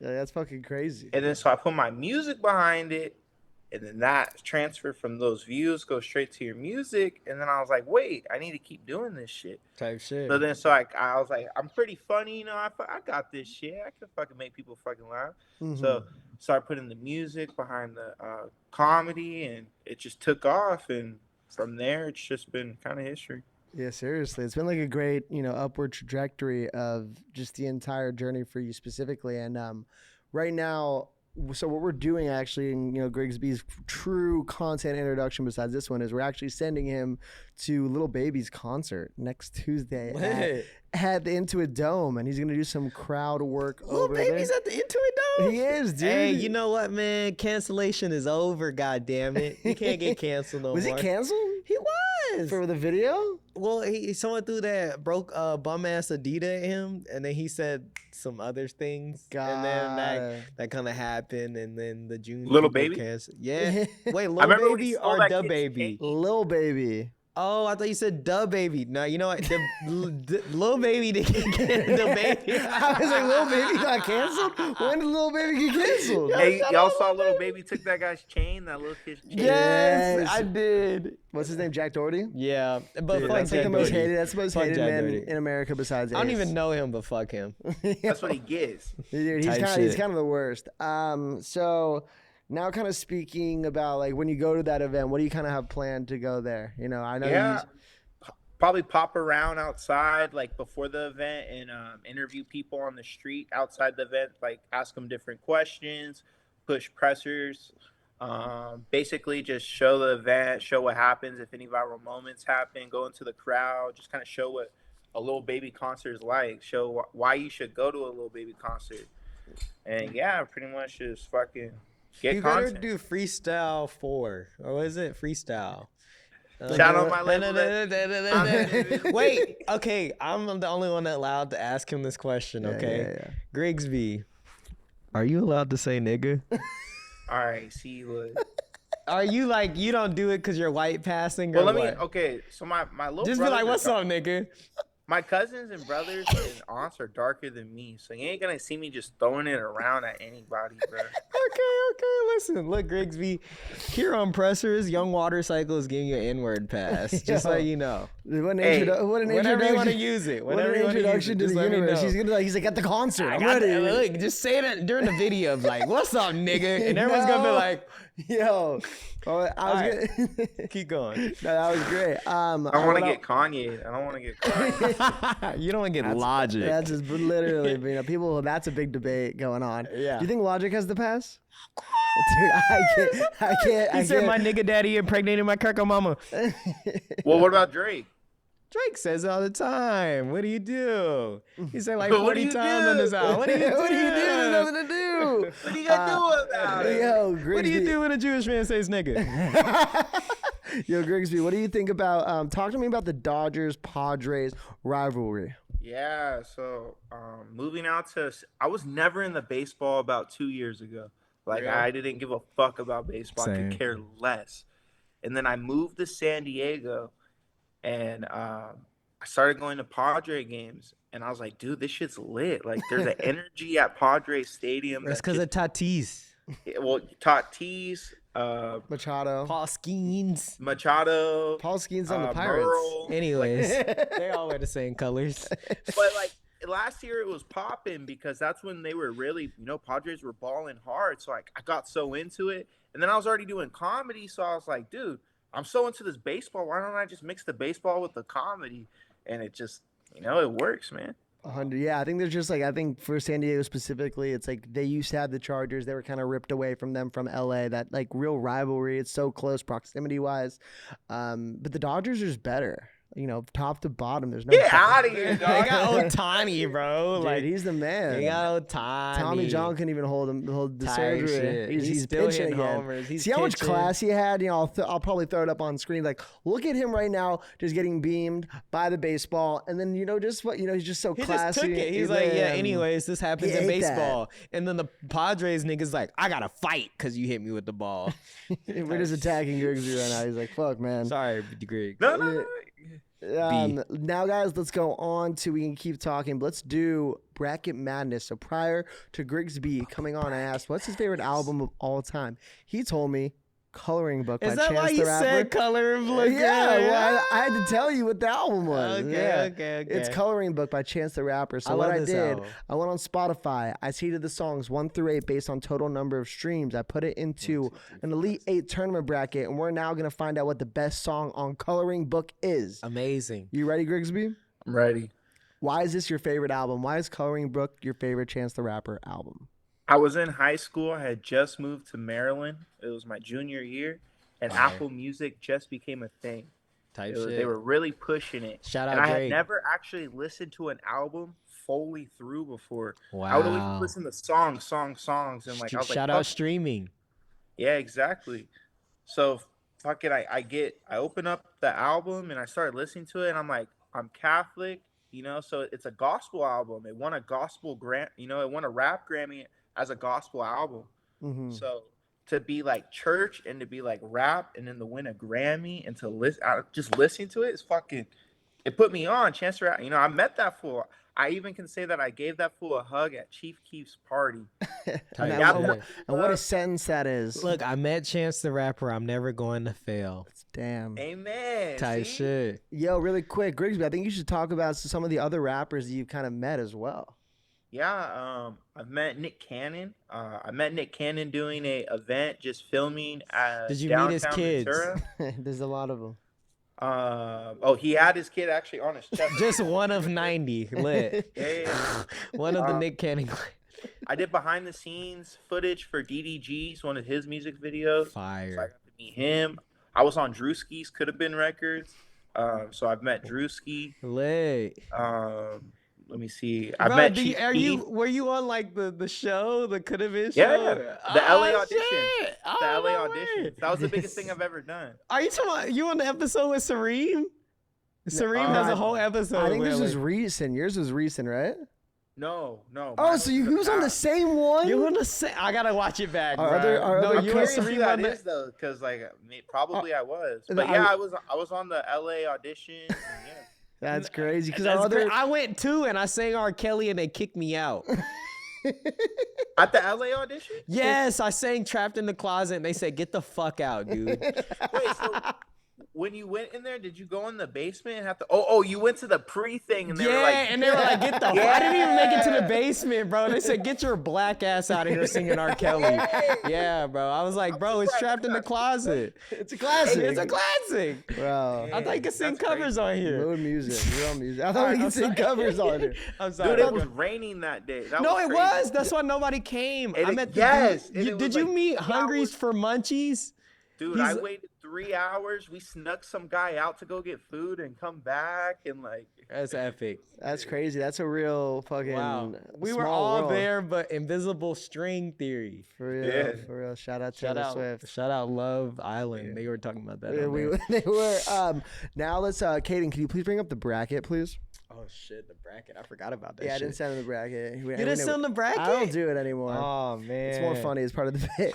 Yeah, that's fucking crazy. And then so I put my music behind it. And then that transfer from those views goes straight to your music. And then I was like, wait, I need to keep doing this shit. Type shit. So then I was like, I'm pretty funny, I got this shit. I can fucking make people fucking laugh. Mm-hmm. So started putting the music behind the comedy, and it just took off. And from there, it's just been kind of history. Yeah, seriously. It's been like a great, upward trajectory of just the entire journey for you specifically. And right now, so what we're doing actually in GRIGGSB's true content introduction besides this one is we're actually sending him to Lil Baby's concert next Tuesday at the Intuit Dome, and he's gonna do some crowd work over there. Lil Baby's at the Intuit Dome? He is, dude. Hey, you know what, man? Cancellation is over, goddammit. You can't get canceled no more. Was he canceled? He was. For the video? Well, someone threw that broke bum ass Adidas at him, and then he said some other things, and then that kind of happened, and then the June Lil Baby canceled. Yeah. Wait, Lil Baby or Da Baby? Lil Baby. Oh, I thought you said Da Baby. No, you know what? Lil Baby didn't get Da Baby. I was like, Lil Baby got canceled? When did Lil Baby get canceled? Hey, y'all saw Lil Baby took that guy's chain, that little kid's chain? Yes, I did. What's his name? Jack Doherty? Yeah. But dude, that's like the most hated. That's the most hated man in America besides Ace. I don't even know him, but fuck him. That's what he gets. Dude, he's kind of the worst. So... Now, kind of speaking about like when you go to that event, what do you kind of have planned to go there? I know. Probably pop around outside like before the event and interview people on the street outside the event, like ask them different questions, push pressers, basically just show the event, show what happens if any viral moments happen, go into the crowd, just kind of show what a Lil Baby concert is like, show why you should go to a Lil Baby concert, and yeah, pretty much just fucking. You better do freestyle 4, or what is it? Freestyle. Shout out my label. Wait, okay, I'm the only one allowed to ask him this question, okay? Yeah. Grigsb, are you allowed to say nigga? All right, see what. Are you like, you don't do it because you're white passing? Well, so my little just be like, what's up, nigga? My cousins and brothers and aunts are darker than me, so you ain't gonna see me just throwing it around at anybody, bro. Okay, listen, look, Grigsb, here on Pressers, Youngwatercycle is giving you an N-word pass, just so you know. What an introduction! Whenever you want to use it. What an introduction to the universe. He's like at the concert. I'm ready. Look, just say it during the video of like, what's up, nigga? And everyone's gonna be like, Yo, keep going. No, that was great. I want to get Kanye. I don't want to get Kanye. You don't want to get Logic. That's just literally, people. That's a big debate going on. Yeah. Do you think Logic has the pass? Dude, I can't. He said my nigga daddy impregnated my Kirko mama. Well, what about Drake? Drake says it all the time. What do you do? He said like 40 times on this album. What do you do? What do you do? There's nothing to do. What do you got to do about it? Yo, what do you do when a Jewish man says nigga? Yo, Grigsby, what do you think about? Talk to me about the Dodgers Padres rivalry. Yeah, so moving out to, I was never in the baseball about 2 years ago. Like, I didn't give a fuck about baseball. Same. I could care less. And then I moved to San Diego, and I started going to Padre games. And I was like, dude, this shit's lit. Like, there's an energy at Padre Stadium. That's because of Tatis. Well, Tatis. Machado. Paul Skeens. Machado. Paul Skeens on the Pirates. Merle. Anyways, they all wear the same colors. But, like, last year it was popping because that's when they were really, Padres were balling hard. So I got so into it. And then I was already doing comedy. So I was like, dude, I'm so into this baseball. Why don't I just mix the baseball with the comedy? And it just, it works, man. 100. Yeah, I think there's just I think for San Diego specifically, it's like they used to have the Chargers. They were kind of ripped away from them from LA. That real rivalry. It's so close proximity wise. But the Dodgers are just better. Top to bottom. There's no. Get out of here, dog. They got Ohtani, bro. Dude, like he's the man. They got Ohtani. Tommy John couldn't even hold the Tired surgery. shit. He's still pitching hitting again. homers. He's See how much pitching. class he had? I'll probably throw it up on screen. Like, look at him right now, just getting beamed by the baseball, and then just what he's just so He classy. just took it. He's like, yeah. Anyways, this happens in baseball. And then the Padres niggas like, I gotta fight because you hit me with the ball. We're just attacking Grigsby right now. He's like, fuck, man. Sorry, Greg. No. Now, guys, let's go on to, we can keep talking, but let's do Bracket Madness. So prior to Grigsby coming on, I asked, what's his favorite album of all time? He told me Coloring Book by Chance the Rapper. Is that why you said Coloring Book? Yeah, well, I had to tell you what the album was. Okay. It's Coloring Book by Chance the Rapper. So what I did, I went on Spotify. I seeded the songs 1 through 8 based on total number of streams. I put it into an Elite 8 tournament bracket, and we're now going to find out what the best song on Coloring Book is. Amazing. You ready, Grigsby? I'm ready. Why is this your favorite album? Why is Coloring Book your favorite Chance the Rapper album? I was in high school. I had just moved to Maryland. It was my junior year, and Apple Music just became a thing. They were really pushing it. Shout out and Drake. I had never actually listened to an album fully through before. Wow. I would always listen to songs, and like I was shout like, out streaming. Yeah, exactly. So fuck it. I open up the album and I started listening to it, and I'm like, I'm Catholic, so it's a gospel album. It won a gospel it won a rap Grammy as a gospel album. Mm-hmm. So to be like church and to be like rap and then to win a Grammy and to just listening to it is fucking, it put me on. Chance the Rapper, I met that fool. I even can say that I gave that fool a hug at Chief Keef's party. And what a sentence that is. Look, I met Chance the Rapper. I'm never going to fail. Damn. Amen. Type shit. Yo, really quick, Grigsby, I think you should talk about some of the other rappers that you've kind of met as well. Yeah, I've met Nick Cannon. I met Nick Cannon doing a event, just filming at Did you meet his kids? There's a lot of them. He had his kid actually on his chest. Just one of 90 lit. Yeah. One of the Nick Cannon. I did behind the scenes footage for DDG's, one of his music videos. Fire. So I got to meet him. I was on Drewski's Could Have Been Records. So I've met Drewski. Lit. Let me see. Bro, I met Chief Keef. Were you on like the show, the Could Have Been show? Yeah. The LA audition. Shit. The LA audition. That was the biggest thing I've ever done. Are you talking about you on the episode with Sareem? Sareem has a whole episode. I think this was recent. Yours was recent, right? No. Oh, so who's on the same one? You want to say? I gotta watch it back. Are you curious and who Sareem that on is though, because like probably I was, but yeah, I was on the LA audition. And, yeah. That's crazy. Because I went too, and I sang R. Kelly, and they kicked me out. At the LA audition? Yes, I sang "Trapped in the Closet," and they said, "Get the fuck out, dude." Wait, so when you went in there, did you go in the basement and have to? Oh, you went to the pre-thing and they were like, and they were like, get the. I didn't even make it to the basement, bro. They said, get your black ass out of here singing R. Kelly. Yeah, bro. I was like, bro, it's trapped in the closet. It's a classic. It's a classic, bro. I thought you could sing covers on here. Mood music, real music. I thought we could sing covers on here. I'm sorry. Dude, it was raining that day. No, it was. That's why nobody came. I met did you meet Hungries for Munchies? Dude, I waited 3 hours. We snuck some guy out to go get food and come back and like. That's epic. That's crazy. That's a real fucking. Wow. We were all there, but invisible string theory. For real. For real. Shout out Taylor Swift. Shout out Love Island. They were talking about that. They were. Now let's. Kaden, can you please bring up the bracket, please? Oh shit, the bracket. I forgot about that. Yeah, I didn't send the bracket. You didn't send the bracket? I don't do it anymore. Oh man. It's more funny as part of the bit.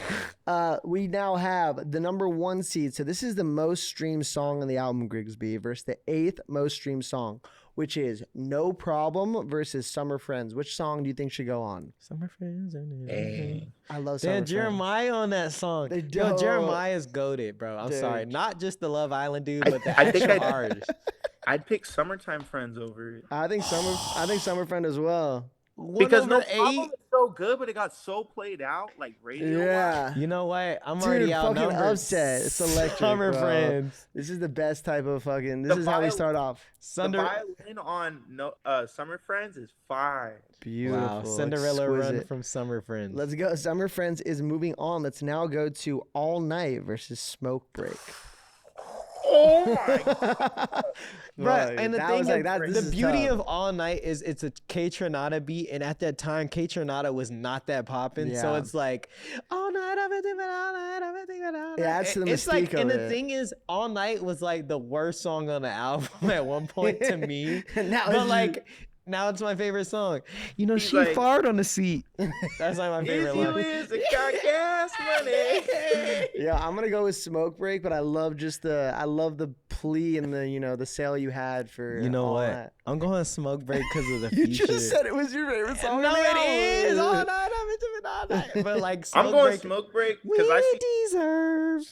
We now have the number 1 seed. So this is the most streamed song on the album GRIGGSB versus the 8th most streamed song, which is No Problem versus Summer Friends. Which song do you think should go on? Summer Friends. I love Summer Friends. Jeremiah on that song. Yo, Jeremiah's goated, bro. I'm sorry. Not just the Love Island dude, but the actual artist. I'd pick Summertime Friends over it. I think Summer Friend as well. Because No Problem is so good, but it got so played out, like radio. Yeah. You know what? I'm already outnumbered. Fucking upset. It's electric, Summer bro. Friends. This is the best type of fucking. This is how we start off. The violin on Summer Friends is fire. Beautiful. Wow. Cinderella Run from Summer Friends. Let's go. Summer Friends is moving on. Let's now go to All Night versus Smoke Break. Oh my god. Right, and the thing is, the beauty of All Night is it's a K Tronada beat, and at that time, K Tronada was not that popping, so it's like all night, everything, all night, everything, all night. Yeah, that's the mystique it's like, of and it. the thing is, All Night was like the worst song on the album at one point to me, now it's my favorite song. You know, she farted on the seat. That's like my favorite line. Got gas money. Yeah, I'm gonna go with Smoke Break, but I love the plea and the sale you had for. You know All what? That. I'm going Smoke Break because of the You feature. just said it was your favorite song. No, it is. All night, all night. But like, I'm going Smoke Break because I deserve.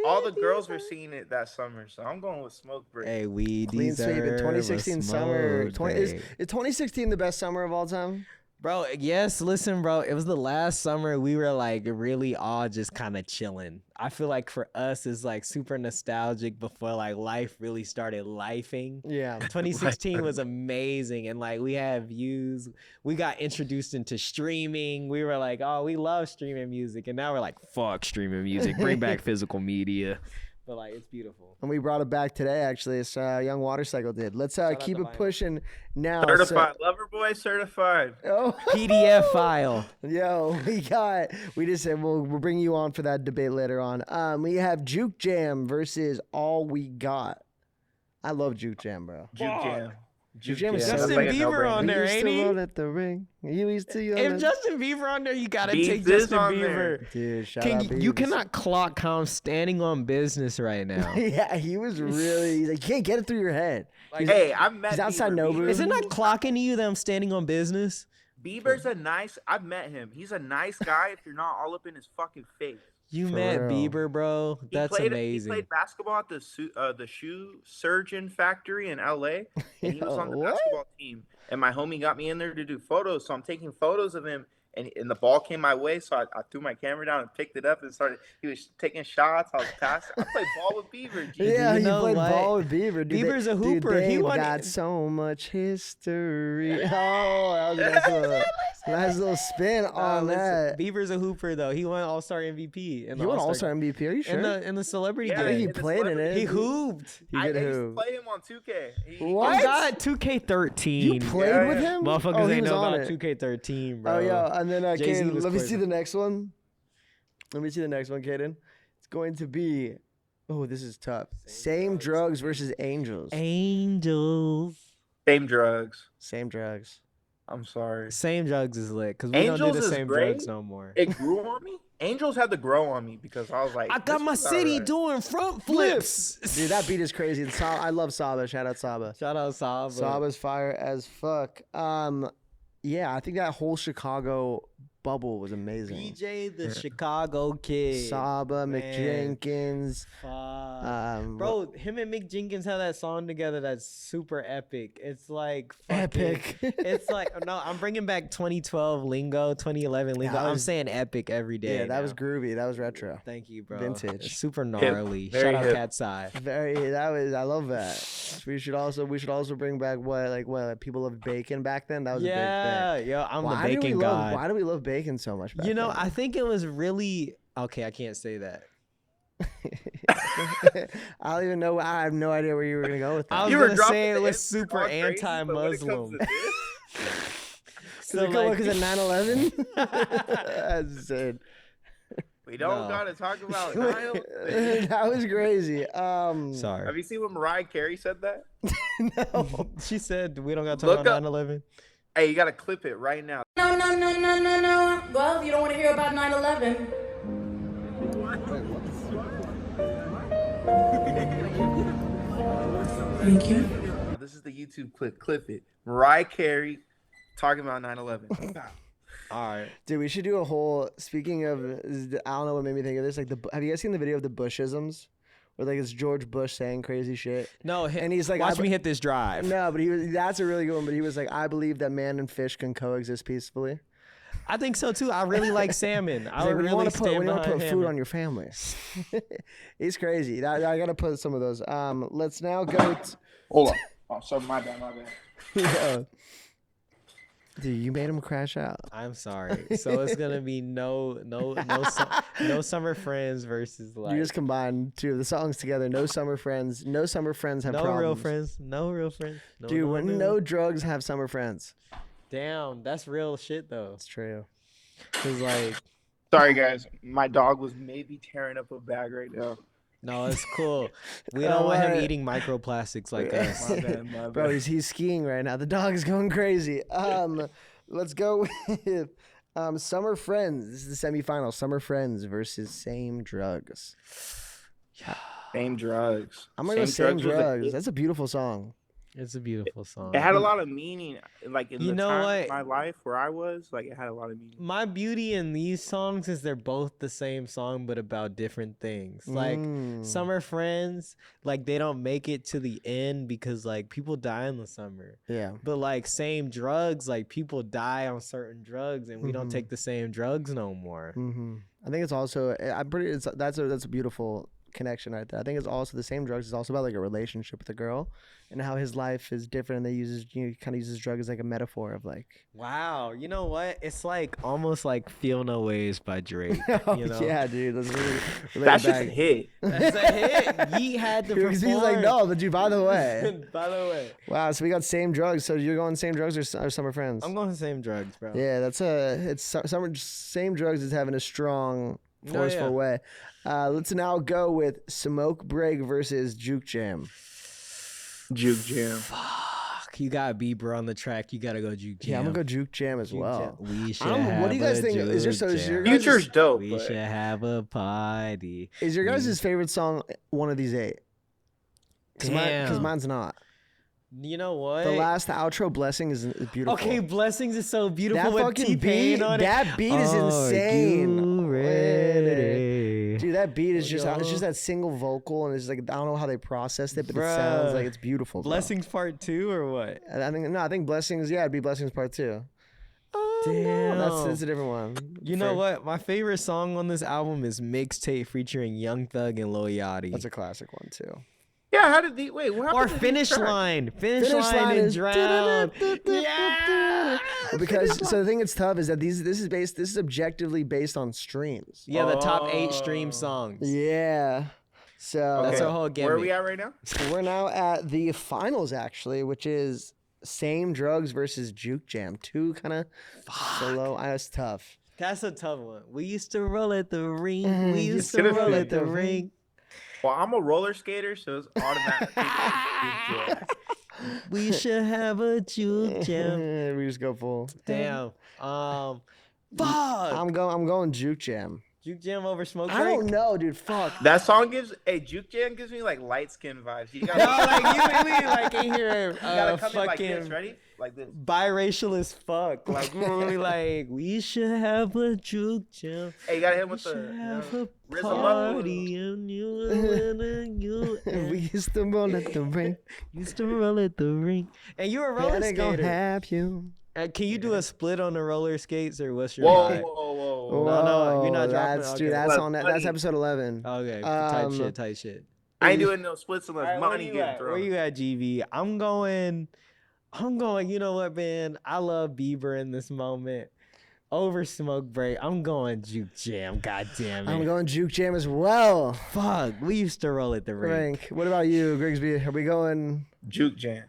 All the girls were seeing it that summer, so I'm going with Smoke Break. Hey, we Clean deserve sweep in 2016 summer. Is break. 2016 the best summer of all time? Bro, yes, listen, bro. It was the last summer we were like really all just kind of chilling. I feel like for us it's like super nostalgic before like life really started lifing. Yeah. 2016 was amazing, and like we had views. We got introduced into streaming. We were like, oh, we love streaming music, and now we're like, fuck streaming music. Bring back physical media. But like, it's beautiful. And we brought it back today, actually. It's Yungwatercycle did. Let's keep it pushing now. Certified. Lover boy certified. Oh. PDF file. Yo, we just said we'll bring you on for that debate later on. We have Juke Jam versus All We Got. I love Juke Jam, bro. Juke Jam. Juke Jam is Justin Bieber on there, ain't he? At the ring. You used to. If Justin Bieber on there, you gotta take Justin Bieber. Dude, shout out Biebs. You cannot clock how I'm standing on business right now. Yeah, he was really. He's like, you can't get it through your head. Like, hey, I met. He's outside Nobu. Is it not clocking to you that I'm standing on business? Bieber's I've met him. He's a nice guy if you're not all up in his fucking face. You met Bieber, bro. That's amazing. He played basketball at the shoe surgeon factory in LA, and he was on the basketball team. And my homie got me in there to do photos, so I'm taking photos of him. And the ball came my way, so I threw my camera down and picked it up and started. He was taking shots. I was passing. I played ball with Bieber. G. Yeah, you played ball with Bieber. Dude, Bieber's a hooper. Dude, he got so much history. Oh, that was a nice little spin on that. Bieber's a hooper, though. He won All-Star MVP. He won All-Star MVP. Are you sure? In the celebrity game. I think he played in it. He hooped. I used to play him on 2K. What? God, 2K13. You played with him? Motherfuckers ain't know about 2K13, bro. Oh, yeah. And then let me see the next one. Let me see the next one, Kaden. It's going to be, this is tough. Same drugs versus Angels. Angels. Same drugs. Same drugs. I'm sorry. Same drugs is lit because we don't do the same drugs no more. It grew on me. Angels had to grow on me because I was like, I got my city doing front flips. Dude, that beat is crazy. And I love Saba. Shout out Saba. Shout out Saba. Saba's fire as fuck. Yeah, I think that whole Chicago bubble was amazing. BJ the Chicago Kid. Saba, McJenkins. Bro, him and Mick Jenkins have that song together that's super epic. It's like epic. It's like, no, I'm bringing back 2012 lingo, 2011 lingo. I'm saying epic every day. Yeah, that was groovy. That was retro. Thank you, bro. Vintage. It's super gnarly. Very Shout out hip. Cat's Eye. I love that. We should also bring back what people loved bacon back then. That was a big thing. Yo, I'm the bacon god. Why do we love bacon so much back then? I think it was really okay. I can't say that. I don't even know. I have no idea where you were gonna go with that. I was gonna say it was super anti-Muslim. So like, because of 9/11. That's it. We don't gotta talk about Nile. That was crazy. Sorry. Have you seen when Mariah Carey said that? No. She said we don't gotta talk about 9/11. Hey, you gotta clip it right now. No. Well, you don't want to hear about 9/11. Thank you. This is the YouTube clip. Clip it. Mariah Carey talking about 9/11. All right, dude, we should do a whole. Speaking of, I don't know what made me think of this. Like, have you guys seen the video of the Bushisms, where like it's George Bush saying crazy shit? No, and he's like, "Watch me hit this drive." No, but that's a really good one. But he was like, "I believe that man and fish can coexist peacefully." I think so too. I really like salmon. I like, really want to put food Hammond. on your family. He's crazy. I gotta put some of those. Let's now go. Hold on. Oh, sorry, my bad. Yeah. Dude, you made him crash out. I'm sorry. So it's gonna be no summer friends versus like. You just combined two of the songs together. No summer friends. No summer friends have problems. Real friends. No real friends. Dude, no drugs have summer friends. Damn, that's real shit though. It's true. Cause like. Sorry guys, my dog was maybe tearing up a bag right now. No, it's cool. We don't want him eating microplastics like us. My bad. Bro, he's skiing right now. The dog is going crazy. Let's go with Summer Friends. This is the semifinal. Summer Friends versus Same Drugs. Same Drugs. I'm gonna go Same Drugs. That's a beautiful song. It's a beautiful song. It had a lot of meaning, like in you the know time what? of my life where I was, like it had a lot of meaning. My beauty in these songs is they're both the same song but about different things. Like Summer Friends, like they don't make it to the end because like people die in the summer. Yeah. But like Same Drugs, like people die on certain drugs and we don't take the same drugs no more. I think it's also that's a beautiful connection right there. I think it's also the Same Drugs. It's also about like a relationship with a girl and how his life is different, and he kind of uses drug as like a metaphor of like. Wow, you know what? It's like almost like "Feel No Ways" by Drake. You know? Yeah, dude, that's really that's just a hit. That's a hit. He had to perform. He's like, no, but dude, by the way. By the way. Wow, so we got Same Drugs. So you're going Same Drugs or Summer Friends? I'm going Same Drugs, bro. Yeah, Same Drugs is having a strong, forceful way. Let's now go with Smoke Break versus Juke Jam. Juke Jam. Fuck, you got Bieber on the track. You gotta go Juke Jam. Yeah, I'm gonna go Juke Jam as well. We should have what do you guys think? Is your Future's dope. We should have a party. Is your guys' favorite song one of these 8? Because mine's not. You know what? The outro, Blessing, is beautiful. Okay, Blessings is so beautiful that with T-Pain on it. That beat is insane. Ready. Dude, that beat is just that single vocal, and it's like I don't know how they processed it, but it sounds like it's beautiful. Blessings Part 2 or what? I think Blessings. Yeah, it'd be Blessings Part 2. Damn, that's a different one. You know what? My favorite song on this album is Mixtape featuring Young Thug and Lil Yachty. That's a classic one too. Yeah, how did what happened? Or Finish Line. Finish Line and Drown. Yeah. Because so the thing that's tough is that this is objectively based on streams. Yeah, the top 8 stream songs. Yeah. So that's our whole game. Where are we at right now? We're now at the finals actually, which is Same Drugs versus Juke Jam. 2 kind of solo. That's tough. That's a tough one. We used to roll at the ring. We used to roll at the ring. Well, I'm a roller skater, so it's automatic. We should have a Juke Jam. We just go full. Damn. Fuck. I'm going Juke Jam. Juke Jam over Smoke Break? I don't know, dude. Fuck. That song Juke Jam gives me like light skin vibes. You gotta, you really like in here. you gotta come in like this. Ready? Like this. Biracial as fuck. Like you really like. We should have a Juke Jam. Hey, you gotta hit him with the party and you. We used to roll at the ring. Used to roll at the ring. And you were a roller skater. Gonna have you. Can you do a split on the roller skates or what's your Whoa. No, you're not dropping. Dude, that's on that. That's episode 11. Okay, tight shit. I ain't doing no splits unless money getting thrown. Where you at, GV? I'm going. You know what, man? I love Bieber in this moment. Over Smoke Break, I'm going Juke Jam. God damn it. I'm going Juke Jam as well. Fuck, we used to roll at the rink. What about you, Grigsby? Are we going Juke Jam?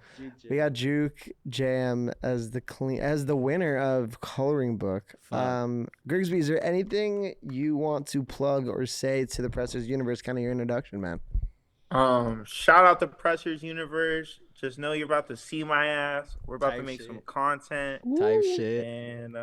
We got Juke Jam as the winner of Coloring Book. Grigsby, is there anything you want to plug or say to the Pressers Universe? Kind of your introduction, man. Shout out to Pressers Universe. Just know you're about to see my ass. We're about to make some content. Type shit. And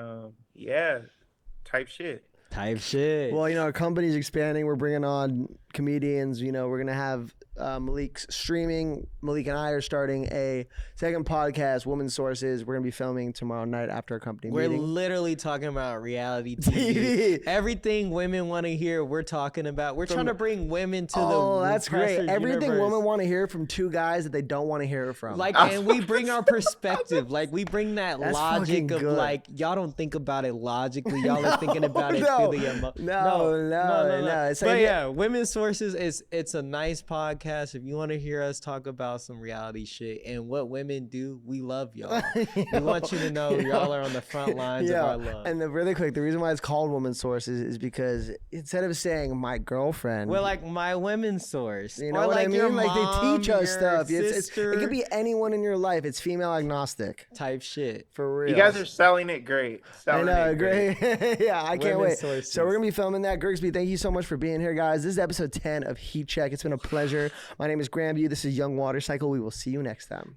type shit. Type shit. Well, our company's expanding. We're bringing on comedians. We're going to have Malik streaming. Malik and I are starting a second podcast, Woman Sources. We're going to be filming tomorrow night after our company meeting. We're literally talking about reality TV. Everything women want to hear, we're talking about. We're trying to bring women to the Oh, that's great. Everything universe. women want to hear from two guys that they don't want to hear from. And we bring our perspective. We bring that That's logic of good. y'all don't think about it logically. Y'all are thinking about it through the emotion. No. But yeah, Women's Sources it's a nice podcast. If you want to hear us talk about some reality shit and what women do, we love y'all. We want you to know y'all are on the front lines of our love. And really quick, the reason why it's called Women's Sources is because instead of saying my girlfriend, we're like my women's source. You know or what I mean? Your Like mom, they teach us stuff. It could be anyone in your life. It's female agnostic. Type shit. For real. You guys are selling it great. I know, great. Yeah, I can't wait. Sources. So we're going to be filming that. Grigsby, thank you so much for being here, guys. This is episode 10 of Heatcheck. It's been a pleasure. My name is Grandview. This is Young Water Cycle. We will see you next time.